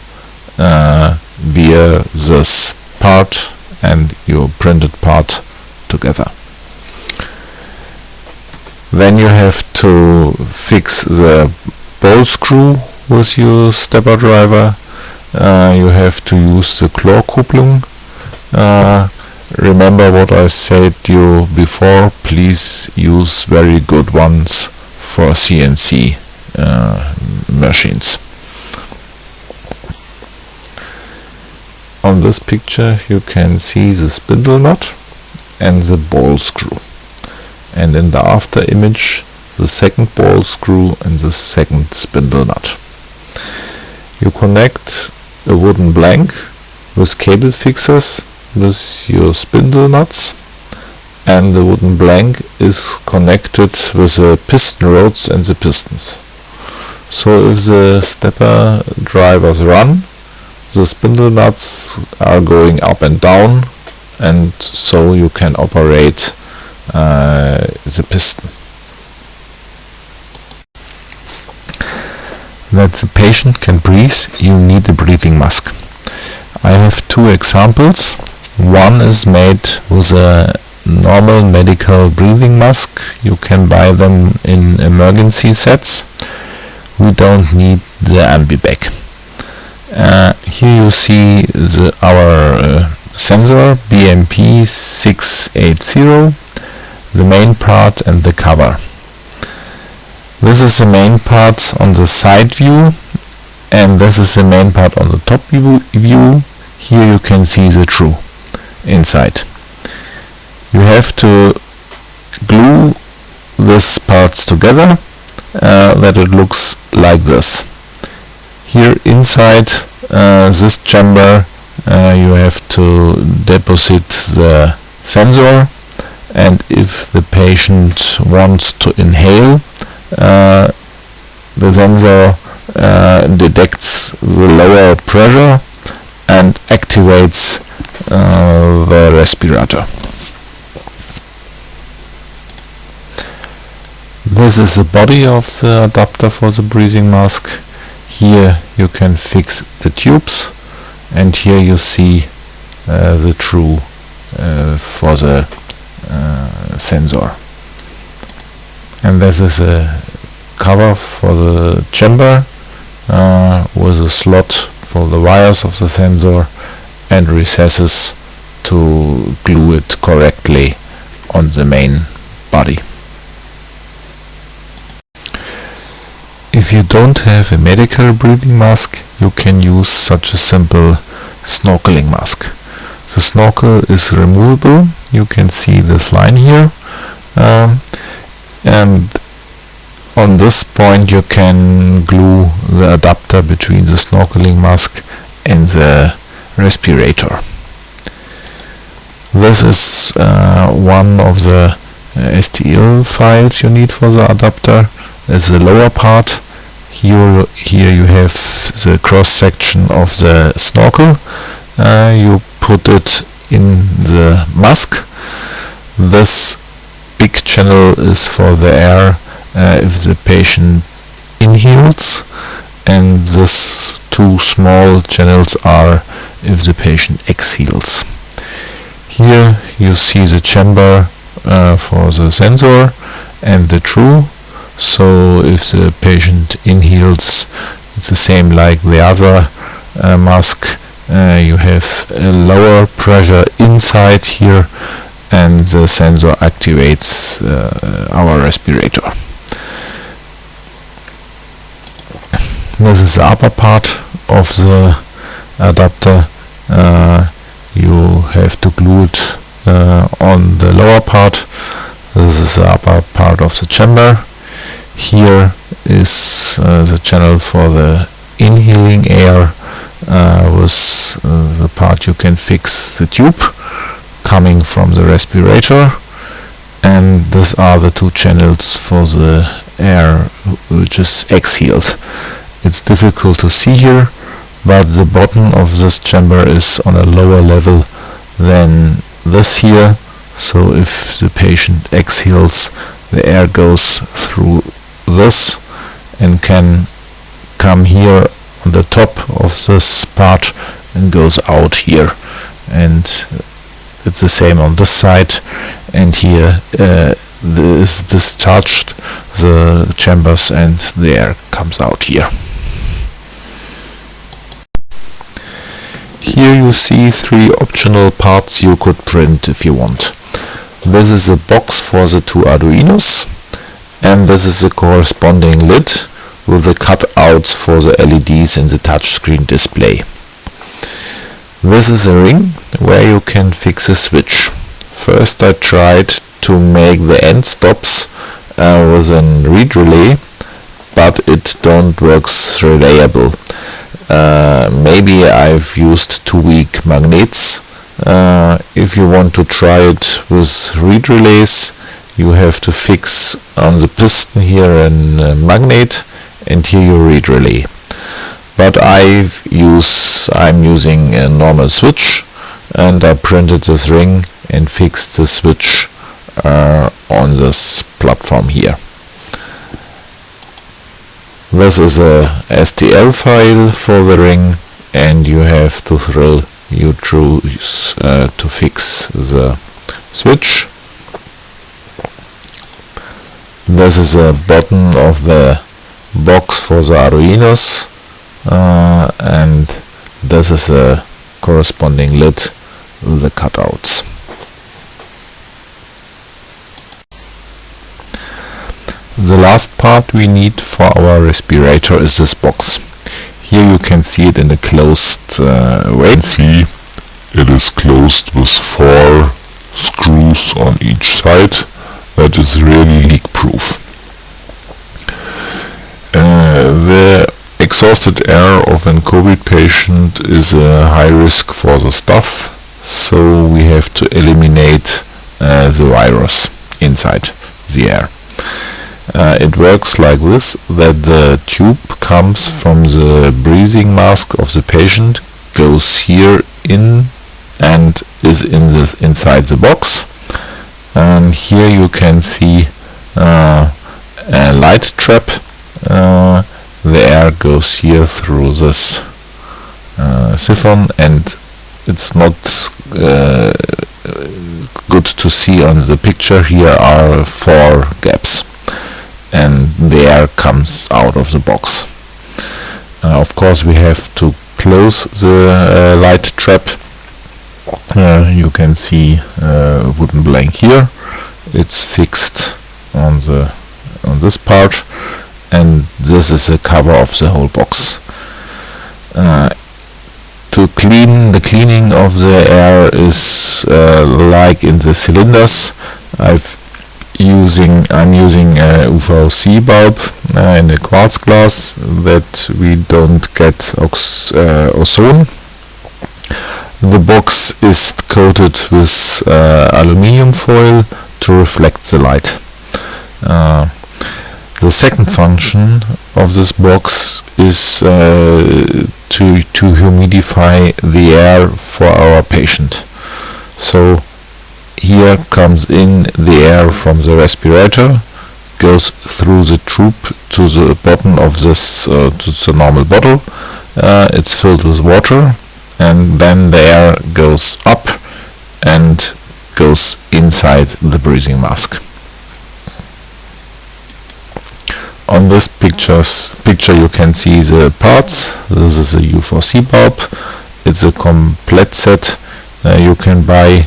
Speaker 2: via this part and your printed part together. Then you have to fix the ball screw with your stepper driver. You have to use the Chlorkupplung. Remember what I said to you before, please use very good ones for CNC machines. On this picture you can see the spindle nut and the ball screw, and in the after image the second ball screw and the second spindle nut. You connect a wooden blank with cable fixers with your spindle nuts, and the wooden blank is connected with the piston rods and the pistons. So if the stepper drivers run, the spindle nuts are going up and down, and so you can operate the piston. That the patient can breathe, you need a breathing mask. I have two examples. One is made with a normal medical breathing mask. You can buy them in emergency sets. We don't need the ambi-bag. Here you see our sensor BMP680, the main part and the cover. This is the main part on the side view, and this is the main part on the top view. Here you can see the screw inside. You have to glue these parts together that it looks like this. Here inside this chamber you have to deposit the sensor, and if the patient wants to inhale, the sensor detects the lower pressure and activates the respirator. This is the body of the adapter for the breathing mask. Here you can fix the tubes, and here you see the true for the sensor. And this is a cover for the chamber with a slot for the wires of the sensor and recesses to glue it correctly on the main body. If you don't have a medical breathing mask, you can use such a simple snorkeling mask. The snorkel is removable. You can see this line here, and on this point you can glue the adapter between the snorkeling mask and the respirator. This is one of the STL files you need for the adapter. As the lower part. Here you have the cross section of the snorkel. You put it in the mask. This big channel is for the air if the patient inhales, and these two small channels are if the patient exhales. Here you see the chamber for the sensor and the true. So if the patient inhales, it's the same like the other mask. You have a lower pressure inside here, and the sensor activates our respirator. This is the upper part of the adapter. You have to glue it on the lower part. This is the upper part of the chamber. Here is the channel for the inhaling air with the part you can fix the tube coming from the respirator, and these are the two channels for the air which is exhaled. It's difficult to see here, but the bottom of this chamber is on a lower level than this here, so if the patient exhales, the air goes through this and can come here on the top of this part and goes out here, and it's the same on this side, and here this discharged the chambers and the air comes out here. Here you see three optional parts you could print if you want. This is a box for the two Arduinos, and this is the corresponding lid with the cutouts for the LEDs in the touchscreen display. This is a ring where you can fix a switch. First I tried to make the end stops with a reed relay, but it don't works reliable. Maybe I've used too weak magnets. If you want to try it with reed relays, you have to fix on the piston here a magnet, and here your reed relay. But I'm using a normal switch, and I printed this ring and fixed the switch on this platform here. This is a STL file for the ring, and you have to drill your screws to fix the switch. This is the bottom of the box for the Arduinos, and this is a corresponding lid with the cutouts. The last part we need for our respirator is this box. Here you can see it in a closed way.
Speaker 4: See, it is closed with 4 screws on each side. That is really leak-proof. The exhausted air of a COVID patient is a high risk for the staff, so we have to eliminate the virus inside the air. It works like this, that the tube comes from the breathing mask of the patient, goes here in and is inside the box. And here you can see
Speaker 2: light trap. The air goes here through this siphon, and it's not good to see on the picture. Here are 4 gaps, and the air comes out of the box. Of course, we have to close the light trap. You can see a wooden blank here. It's fixed on this part, and this is the cover of the whole box. To clean, the cleaning of the air is like in the cylinders. I'm using a UVC bulb in a quartz glass, that we don't get ozone. The box is coated with aluminium foil to reflect the light. The second function of this box is to humidify the air for our patient. So here comes in the air from the respirator, goes through the tube to the bottom of this to the normal bottle. It's filled with water, and then the air goes up and goes inside the breathing mask. On this picture you can see the parts. This is a U4C bulb. It's a complete set you can buy.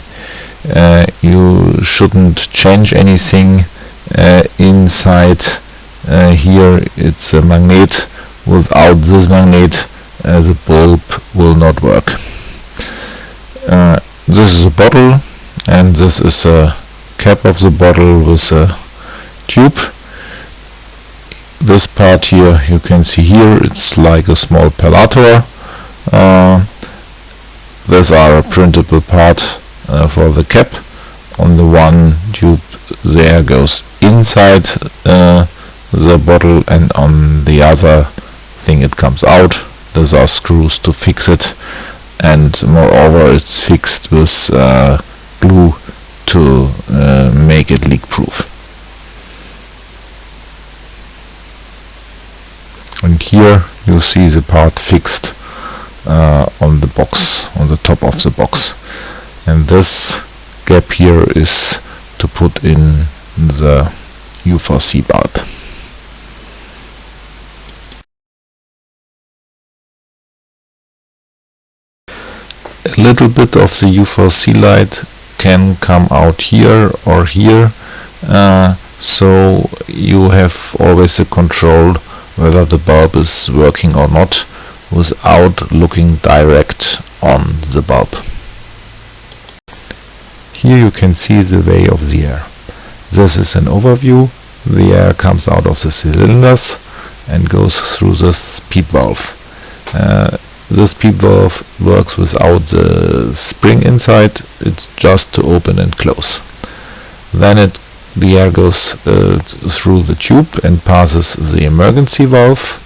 Speaker 2: You shouldn't change anything inside. Here it's a magnet. Without this magnet the bulb will not work. This is a bottle, and this is a cap of the bottle with a tube. This part here, you can see here, it's like a small perlator. These are a printable part for the cap. On the one tube the air goes inside the bottle, and on the other thing it comes out. These are screws to fix it, and moreover it's fixed with glue to make it leak proof. And here you see the part fixed on the box, on the top of the box. And this gap here is to put in the U4C bulb. A little bit of the U4C light can come out here or here, so you have always the control whether the bulb is working or not without looking direct on the bulb. Here you can see the way of the air. This is an overview. The air comes out of the cylinders and goes through this peep valve. This peep valve works without the spring inside. It's just to open and close. Then the air goes through the tube and passes the emergency valve.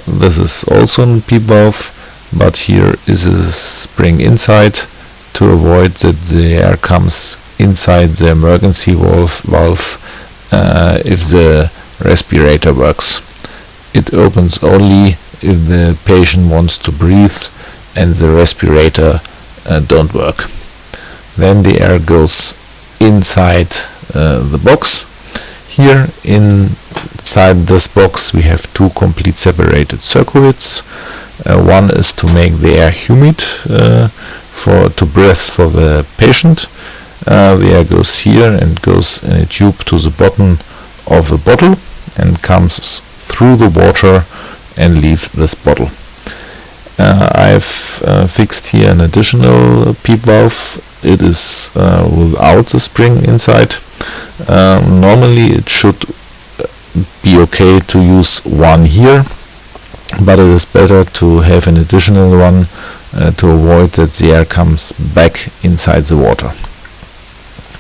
Speaker 2: This is also a peep valve, but here is a spring inside to avoid that the air comes inside the emergency valve if the respirator works. It opens only if the patient wants to breathe and the respirator don't work. Then the air goes inside the box. Here inside this box we have 2 complete separated circuits. One is to make the air humid to breathe for the patient. The air goes here and goes in a tube to the bottom of the bottle and comes through the water and leave this bottle. I've fixed here an additional peep valve. It is without the spring inside. Normally it should be okay to use one here, but it is better to have an additional one to avoid that the air comes back inside the water.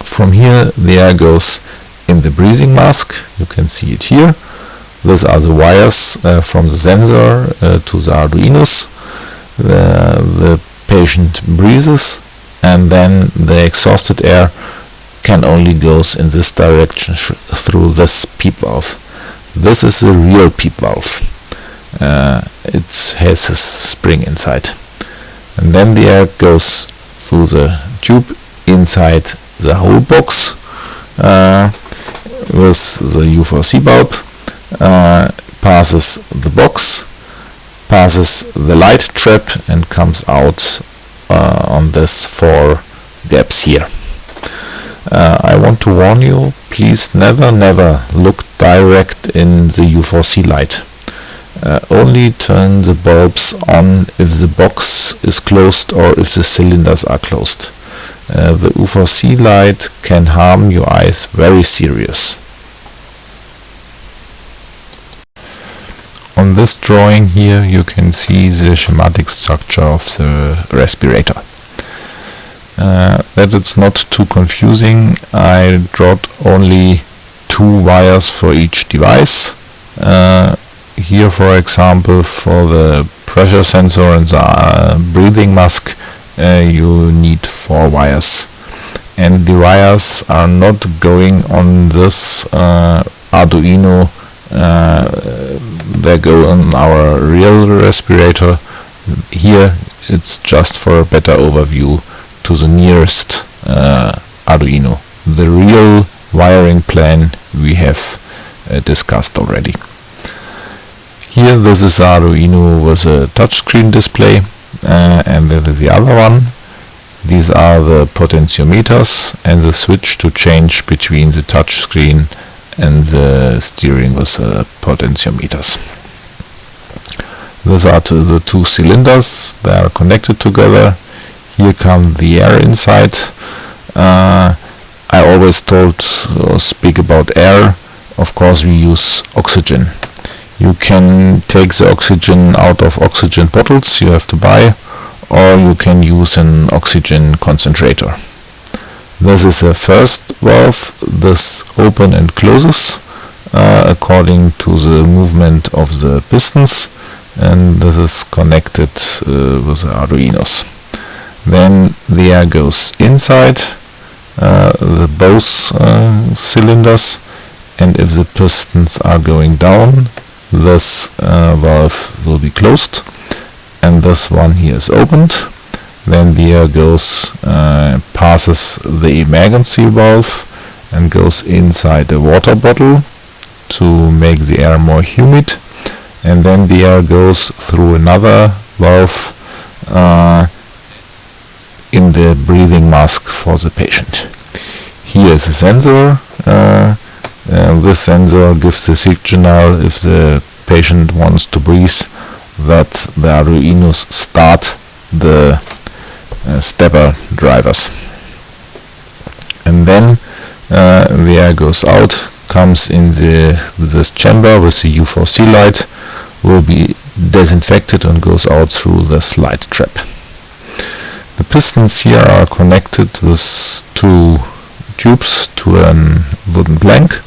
Speaker 2: From here the air goes in the breathing mask. You can see it here. These are the wires from the sensor to the Arduinos. The patient breathes, and then the exhausted air can only goes in this direction through this PEEP valve. This is a real PEEP valve. It has a spring inside, and then the air goes through the tube inside the whole box with the U4C bulb, passes the box, passes the light trap, and comes out on this 4 gaps here. I want to warn you, please never look direct in the U4C light. Only turn the bulbs on if the box is closed or if the cylinders are closed. The U4C light can harm your eyes very serious. On this drawing here you can see the schematic structure of the respirator. That it's not too confusing, I brought only 2 wires for each device. Here, for example, for the pressure sensor and the breathing mask, you need 4 wires. And the wires are not going on this Arduino, they go on our real respirator. Here it's just for a better overview to the nearest Arduino. The real wiring plan we have discussed already. Here this is Arduino with a touchscreen display, and this is the other one. These are the potentiometers and the switch to change between the touchscreen and the steering with the potentiometers. These are the 2 cylinders, they are connected together. Here comes the air inside. I always speak about air. Of course we use oxygen. You can take the oxygen out of oxygen bottles you have to buy, or you can use an oxygen concentrator. This is the first valve. This opens and closes according to the movement of the pistons, and this is connected with the Arduinos. Then the air goes inside both cylinders, and if the pistons are going down, this valve will be closed, and this one here is opened. Then the air goes, passes the emergency valve and goes inside the water bottle to make the air more humid, and then the air goes through another valve in the breathing mask for the patient. Here is a sensor. This sensor gives the signal if the patient wants to breathe, that the Arduinos start the stepper drivers. And then the air goes out, comes in this chamber with the U4C light, will be disinfected and goes out through this light trap. The pistons here are connected with 2 tubes to a wooden plank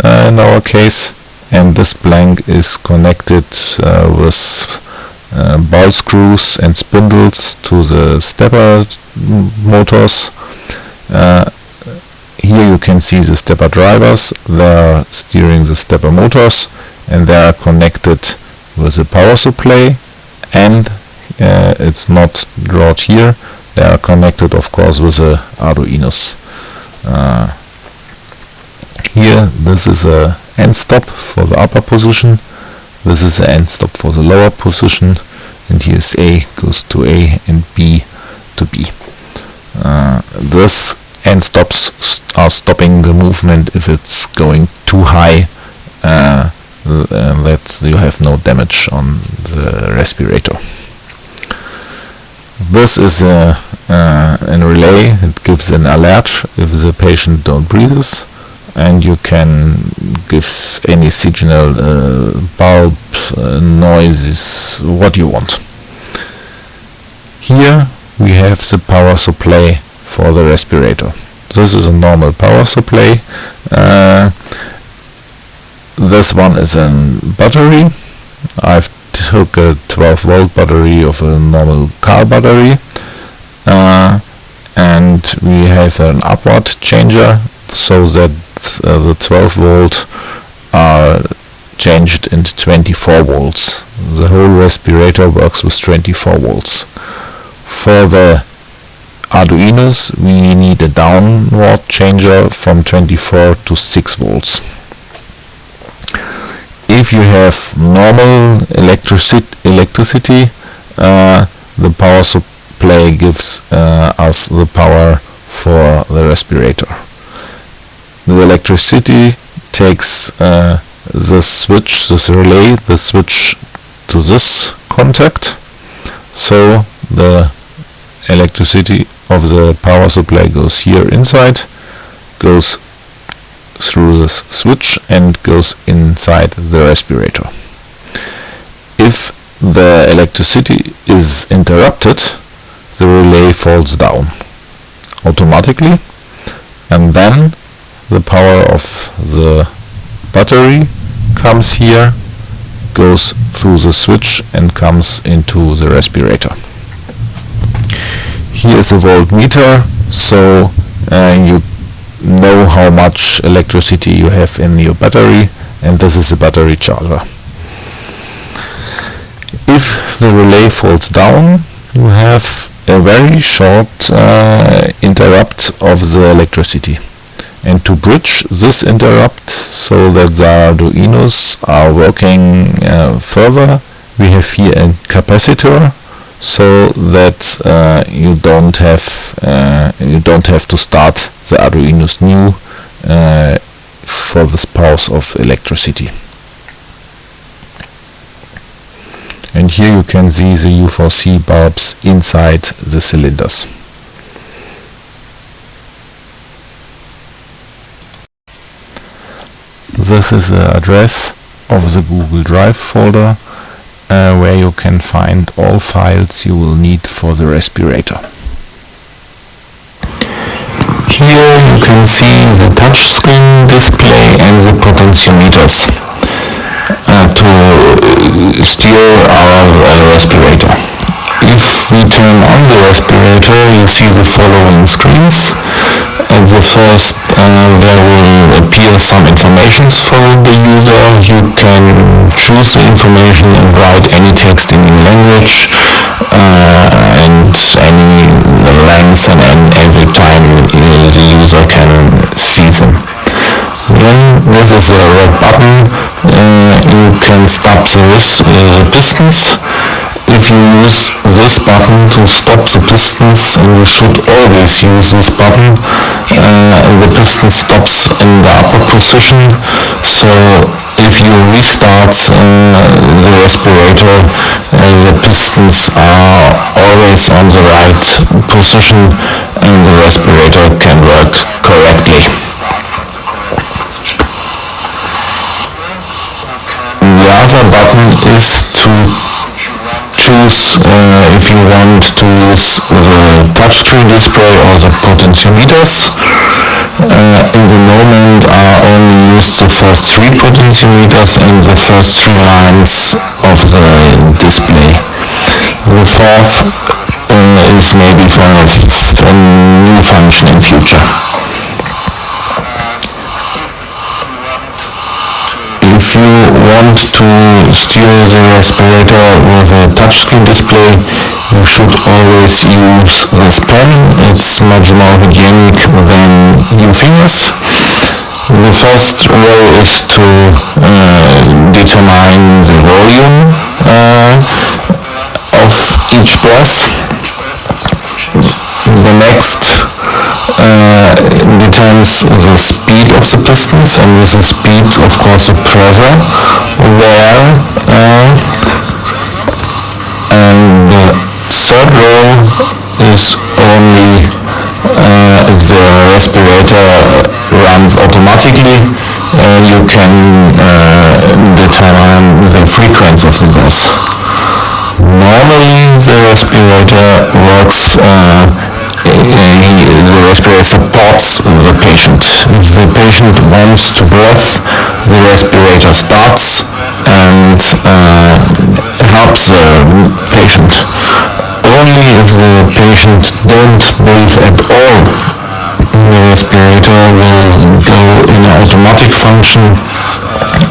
Speaker 2: in our case, and this plank is connected with ball screws and spindles to the stepper motors. Here you can see the stepper drivers. They are steering the stepper motors, and they are connected with a power supply, and it's not drawn here. They are connected, of course, with the Arduinos. Here this is a end stop for the upper position, this is the end stop for the lower position, and here is A goes to A and B to B. This end stops are stopping the movement if it's going too high, that you have no damage on the respirator. This is a relay. It gives an alert if the patient don't breathe, and you can give any signal, bulb, noises, what you want. Here we have the power supply for the respirator. This is a normal power supply. This one is a battery. I've took a 12 volt battery of a normal car battery, and we have an upward changer so that the 12 volt are changed into 24 volts. The whole respirator works with 24 volts. For the Arduinos we need a downward changer from 24 to 6 volts. If you have normal electricity, the power supply gives us the power for the respirator. The electricity takes the switch, this relay, the switch to this contact, so the electricity of the power supply goes here inside, goes through this switch and goes inside the respirator. If the electricity is interrupted, the relay falls down automatically, and then the power of the battery comes here, goes through the switch and comes into the respirator. Here is a voltmeter, so you know how much electricity you have in your battery, and this is a battery charger. If the relay falls down, you have a very short interrupt of the electricity. And to bridge this interrupt so that the Arduinos are working further, we have here a capacitor, so that you don't have to start the Arduinos new for this pause of electricity. And here you can see the U4C bulbs inside the cylinders. This is the address of the Google Drive folder where you can find all files you will need for the respirator.
Speaker 3: Here you can see the touchscreen display and the potentiometers to steer our respirator. If we turn on the respirator, you see the following screens. At the first there will appear some information for the user. You can choose the information and write any text in your language and any length, and every time the user can see them. Then this is a red button. You can stop the pistons. If you use this button to stop the pistons, and you should always use this button, the piston stops in the upper position, so if you restart the respirator, the pistons are always on the right position and the respirator can work correctly. The other button is to choose if you want to use the touchscreen display or the potentiometers. In the moment are only used the first 3 potentiometers and the first 3 lines of the display. The fourth is maybe for a new function in future. If you want to steer the respirator with a touchscreen display, you should always use this pen. It's much more hygienic than your fingers. The first row is to determine the volume of each breath. The next determines the speed of the pistons, and with the speed, of course, the pressure there. And the third row is only if the respirator runs automatically, you can determine the frequency of the breath. Normally the respirator works the respirator supports the patient. If the patient wants to breathe, the respirator starts and helps the patient. Only if the patient don't breathe at all, the respirator will go in an automatic function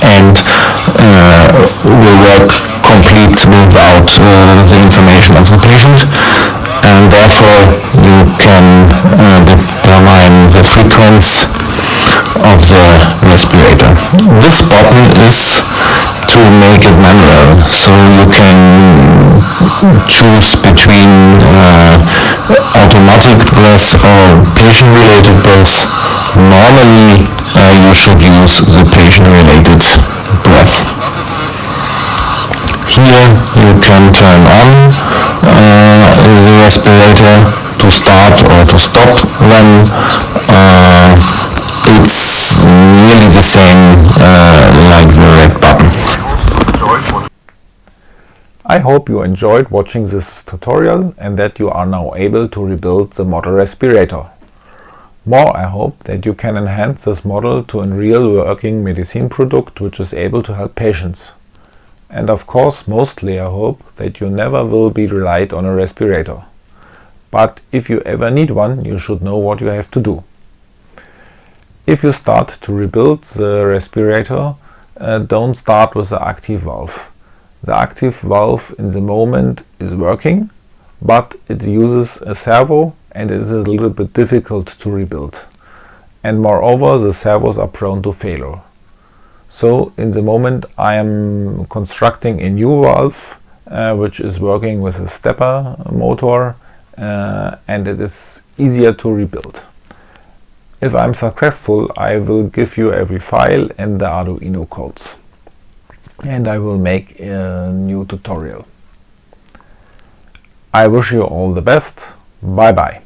Speaker 3: and will work complete without the information of the patient, and therefore you can determine the frequency of the respirator. This button is to make it manual, so you can choose between automatic breath or patient-related breath. Normally you should use the patient-related breath. Here you can turn on the respirator to start or to stop when it's nearly the same like the red button.
Speaker 1: I hope you enjoyed watching this tutorial and that you are now able to rebuild the model respirator. More, I hope that you can enhance this model to a real working medicine product which is able to help patients. And of course, mostly I hope that you never will be relied on a respirator. But if you ever need one, you should know what you have to do. If you start to rebuild the respirator, don't start with the active valve. The active valve in the moment is working, but it uses a servo and it is a little bit difficult to rebuild. And moreover, the servos are prone to failure. So in the moment I am constructing a new valve which is working with a stepper motor and it is easier to rebuild. If I'm successful, I will give you every file and the Arduino codes. And I will make a new tutorial. I wish you all the best. Bye bye.